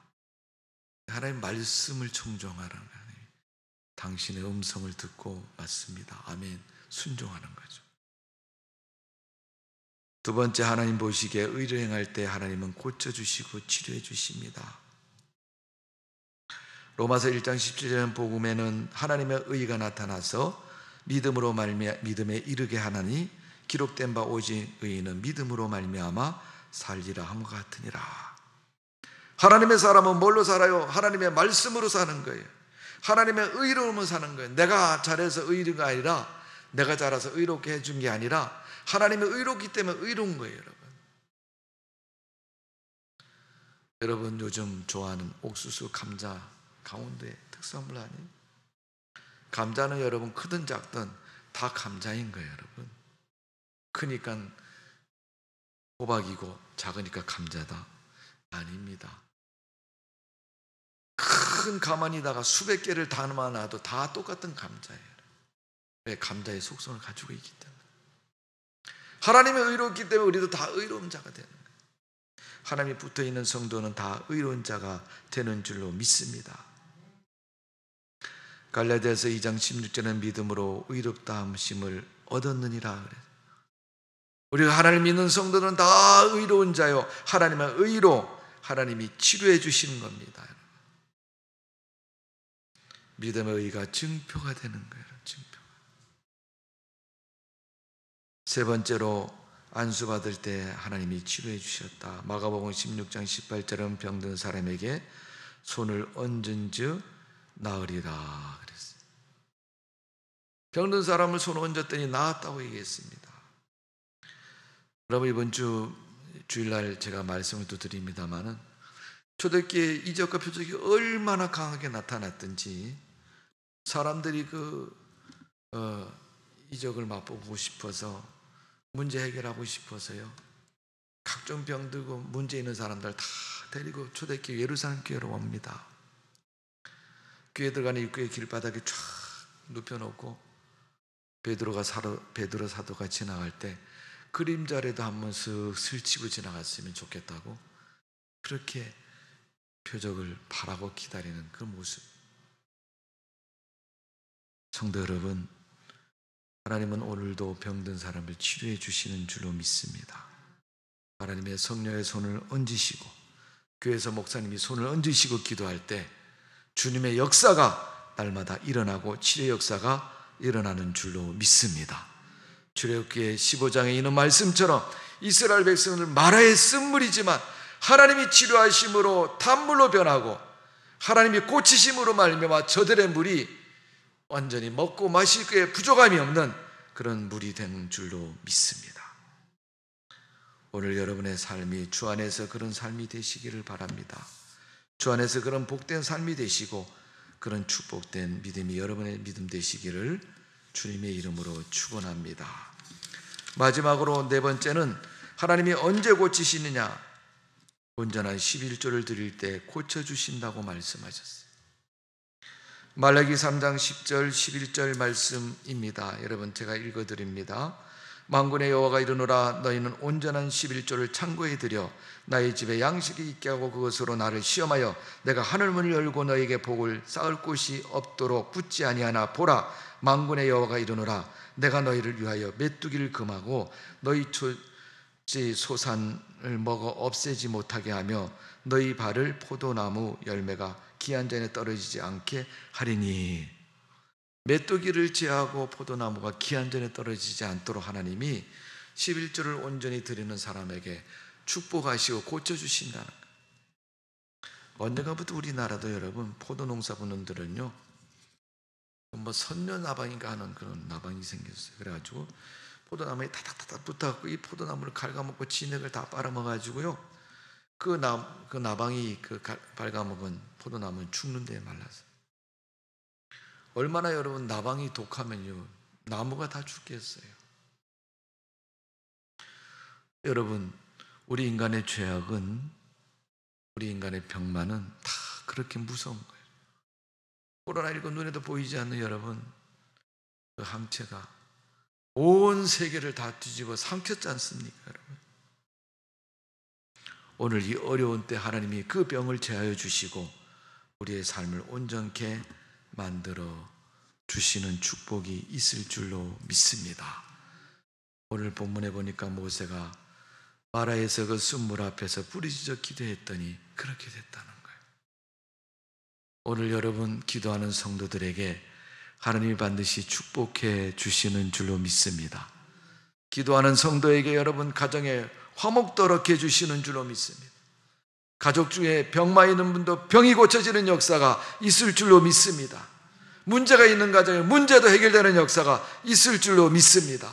하나님 말씀을 청종하라는 하나님, 당신의 음성을 듣고 맞습니다. 아멘. 순종하는 거죠. 두 번째, 하나님 보시기에 의를 행할 때 하나님은 고쳐주시고 치료해 주십니다. 로마서 1장 17절 복음에는 하나님의 의가 나타나서 믿음으로 믿음에 이르게 하나니 기록된 바 오직 의인은 믿음으로 말미암아 살리라 함과 같으니라. 하나님의 사람은 뭘로 살아요? 하나님의 말씀으로 사는 거예요. 하나님의 의로움을 사는 거예요. 내가 잘해서 의가 아니라, 내가 잘해서 의롭게 해준 게 아니라 하나님의 의롭기 때문에 의로운 거예요, 여러분. 여러분 요즘 좋아하는 옥수수, 감자 가운데 특산물 아니에요? 감자는 여러분 크든 작든 다 감자인 거예요, 여러분. 크니까 호박이고 작으니까 감자다. 아닙니다. 큰 가마니다가 수백 개를 담아놔도 다 똑같은 감자예요. 왜? 감자의 속성을 가지고 있기 때문에. 하나님의 의롭기 때문에 우리도 다 의로운 자가 되는 거예요. 하나님이 붙어있는 성도는 다 의로운 자가 되는 줄로 믿습니다. 갈라디아서 2장 16절은 믿음으로 의롭다 함심을 얻었느니라 그래요. 우리가 하나님 믿는 성도는 다 의로운 자요, 하나님의 의로 하나님이 치료해 주시는 겁니다. 믿음의 의가 증표가 되는 거예요. 증표. 세 번째로 안수받을 때 하나님이 치료해 주셨다. 마가복음 16장 18절은 병든 사람에게 손을 얹은즉 나으리라 그랬어요. 병든 사람을 손을 얹었더니 나았다고 얘기했습니다. 여러분, 이번 주일날 제가 말씀을 또 드립니다마는 초대교회 이적과 표적이 얼마나 강하게 나타났든지 사람들이 이적을 맛보고 싶어서, 문제 해결하고 싶어서요, 각종 병들고 문제 있는 사람들 다 데리고 초대교회 예루살렘 교회로 옵니다. 교회 들어가는 입구에 길바닥에 쫙 눕혀놓고 베드로 사도가 지나갈 때 그림자라도 한번 슥 스치고 지나갔으면 좋겠다고 그렇게 표적을 바라고 기다리는 그 모습. 성도 여러분, 하나님은 오늘도 병든 사람을 치료해 주시는 줄로 믿습니다. 하나님의 성령의 손을 얹으시고 교회에서 목사님이 손을 얹으시고 기도할 때 주님의 역사가 날마다 일어나고 치료 역사가 일어나는 줄로 믿습니다. 출애굽기 15장에 있는 말씀처럼 이스라엘 백성을 마라의 쓴물이지만 하나님이 치료하심으로 단물로 변하고 하나님이 고치심으로 말미암아 저들의 물이 완전히 먹고 마실 게 부족함이 없는 그런 물이 된 줄로 믿습니다. 오늘 여러분의 삶이 주 안에서 그런 삶이 되시기를 바랍니다. 주 안에서 그런 복된 삶이 되시고 그런 축복된 믿음이 여러분의 믿음 되시기를 주님의 이름으로 축원합니다. 마지막으로 네 번째는 하나님이 언제 고치시느냐? 온전한 11조를 드릴 때 고쳐주신다고 말씀하셨어요. 말라기 3장 10절 11절 말씀입니다. 여러분, 제가 읽어드립니다. 만군의 여호와가 이르노라, 너희는 온전한 11조를 창고에 들여 나의 집에 양식이 있게 하고 그것으로 나를 시험하여 내가 하늘문을 열고 너에게 복을 쌓을 곳이 없도록 붙지 아니하나 보라, 만군의 여호와가 이르노라, 내가 너희를 위하여 메뚜기를 금하고 너희 초지 소산을 먹어 없애지 못하게 하며 너희 발을 포도나무 열매가 기한 전에 떨어지지 않게 하리니. 메뚜기를 제하고 포도나무가 기한 전에 떨어지지 않도록 하나님이 11조를 온전히 드리는 사람에게 축복하시고 고쳐주신다는 거예요. 언젠가부터 우리나라도 여러분, 포도농사분들은요, 선녀나방인가 하는 그런 나방이 생겼어요. 그래가지고 포도나무에 타닥타닥 붙어갖고 이 포도나무를 갉아먹고 진액을 다 빨아먹어가지고요, 그 나방이 갉아먹은 포도나무는 죽는데 말라서. 얼마나 여러분 나방이 독하면요, 나무가 다 죽겠어요. 여러분, 우리 인간의 죄악은, 우리 인간의 병만은 다 그렇게 무서운 거예요. 코로나19 눈에도 보이지 않는 여러분, 그 항체가 온 세계를 다 뒤집어 삼켰지 않습니까, 여러분? 오늘 이 어려운 때 하나님이 그 병을 제하여 주시고 우리의 삶을 온전케 만들어 주시는 축복이 있을 줄로 믿습니다. 오늘 본문에 보니까 모세가 마라에서 그 쓴물 앞에서 부르짖어 기도했더니 그렇게 됐다는 거예요. 오늘 여러분 기도하는 성도들에게 하나님이 반드시 축복해 주시는 줄로 믿습니다. 기도하는 성도에게 여러분 가정에 화목토록 해주시는 줄로 믿습니다. 가족 중에 병만 있는 분도 병이 고쳐지는 역사가 있을 줄로 믿습니다. 문제가 있는 가정에 문제도 해결되는 역사가 있을 줄로 믿습니다.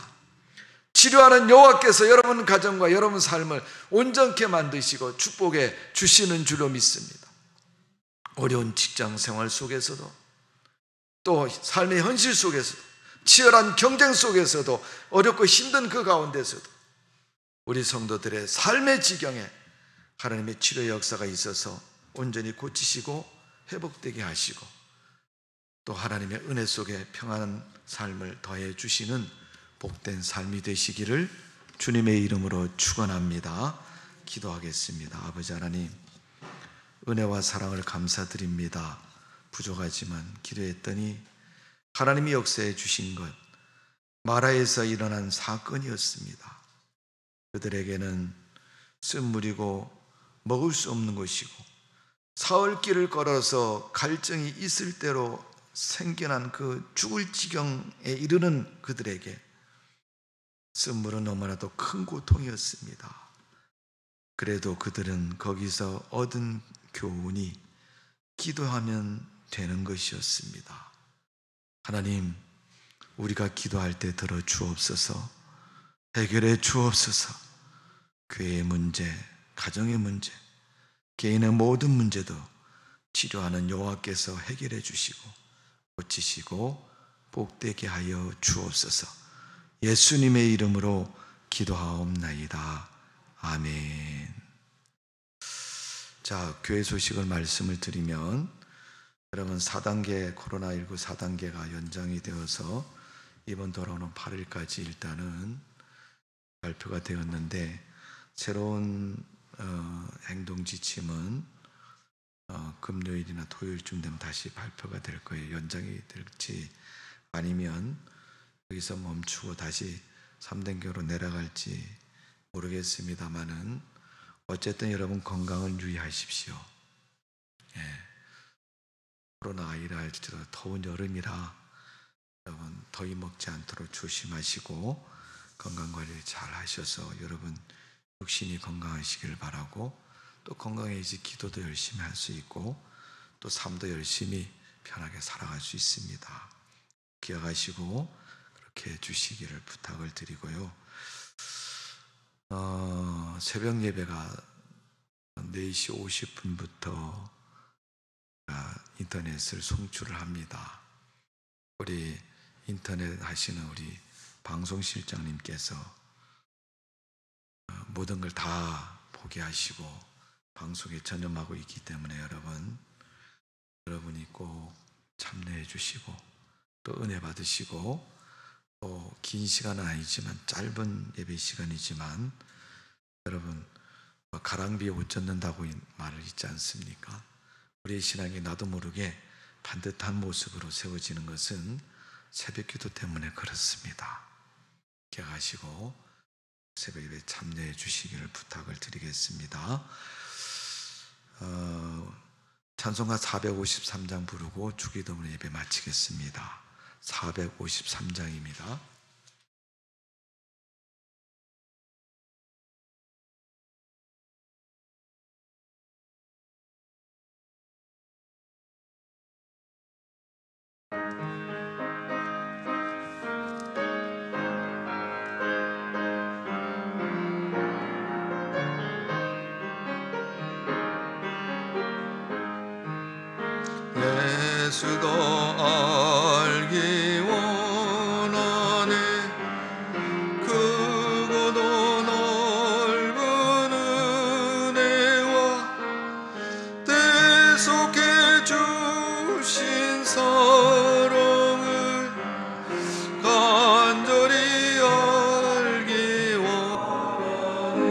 치료하는 여호와께서 여러분 가정과 여러분 삶을 온전케 만드시고 축복해 주시는 줄로 믿습니다. 어려운 직장 생활 속에서도, 또 삶의 현실 속에서도, 치열한 경쟁 속에서도, 어렵고 힘든 그 가운데서도 우리 성도들의 삶의 지경에 하나님의 치료 역사가 있어서 온전히 고치시고 회복되게 하시고 또 하나님의 은혜 속에 평안한 삶을 더해 주시는 복된 삶이 되시기를 주님의 이름으로 축원합니다. 기도하겠습니다. 아버지 하나님, 은혜와 사랑을 감사드립니다. 부족하지만 기도했더니 하나님이 역사해 주신 것, 마라에서 일어난 사건이었습니다. 그들에게는 쓴물이고 먹을 수 없는 것이고 사흘 길을 걸어서 갈증이 있을 대로 생겨난 그 죽을 지경에 이르는 그들에게 쓴물은 너무나도 큰 고통이었습니다. 그래도 그들은 거기서 얻은 교훈이 기도하면 되는 것이었습니다. 하나님, 우리가 기도할 때 들어 주옵소서, 해결해 주옵소서. 교회의 문제, 가정의 문제, 개인의 모든 문제도 치료하는 여호와께서 해결해 주시고 고치시고 복되게 하여 주옵소서. 예수님의 이름으로 기도하옵나이다. 아멘. 자, 교회 소식을 말씀을 드리면, 여러분 4단계 코로나19 4단계가 연장이 되어서 이번 돌아오는 8일까지 일단은 발표가 되었는데, 새로운 행동 지침은 금요일이나 토요일쯤 되면 다시 발표가 될 거예요. 연장이 될지 아니면 여기서 멈추고 다시 3단계로 내려갈지 모르겠습니다만은 어쨌든 여러분 건강을 유의하십시오. 코로나 아니라 할지라도 더운 여름이라 여러분 더위 먹지 않도록 조심하시고 건강관리 잘 하셔서 여러분 육신이 건강하시길 바라고, 또 건강해지 기도도 열심히 할 수 있고 또 삶도 열심히 편하게 살아갈 수 있습니다. 기억하시고 그렇게 해주시기를 부탁을 드리고요. 새벽 예배가 4시 50분부터 인터넷을 송출을 합니다. 우리 인터넷 하시는 우리 방송실장님께서 모든 걸 다 보게 하시고 방송에 전념하고 있기 때문에 여러분이 꼭 참여해 주시고 또 은혜 받으시고, 또 긴 시간은 아니지만 짧은 예배 시간이지만 여러분 가랑비에 옷 젖는다고 말을 있지 않습니까? 우리의 신앙이 나도 모르게 반듯한 모습으로 세워지는 것은 새벽기도 때문에 그렇습니다. 기억하시고 새벽 예배 참여해 주시기를 부탁을 드리겠습니다. 찬송가 453장 부르고 주기도문 예배 마치겠습니다. 453장입니다. 예수도 알기 원하네. 크고도 넓은 은혜와 대속해 주신 사랑을 간절히 알기 원하네.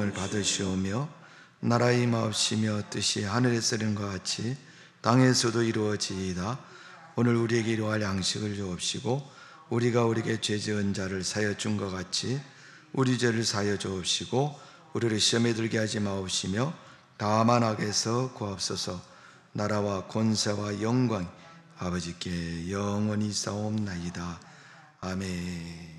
을 받으시오며 나라의 임하옵시며 뜻이 하늘에서 이룬 것 같이 땅에서도 이루어지이다. 오늘 우리에게 일용할 양식을 주옵시고 우리가 우리에게 죄 지은 자를 사하여 준 것 같이 우리 죄를 사하여 주옵시고 우리를 시험에 들게 하지 마옵시며 다만 악에서 구하옵소서. 나라와 권세와 영광 아버지께 영원히 있사옵나이다. 아멘.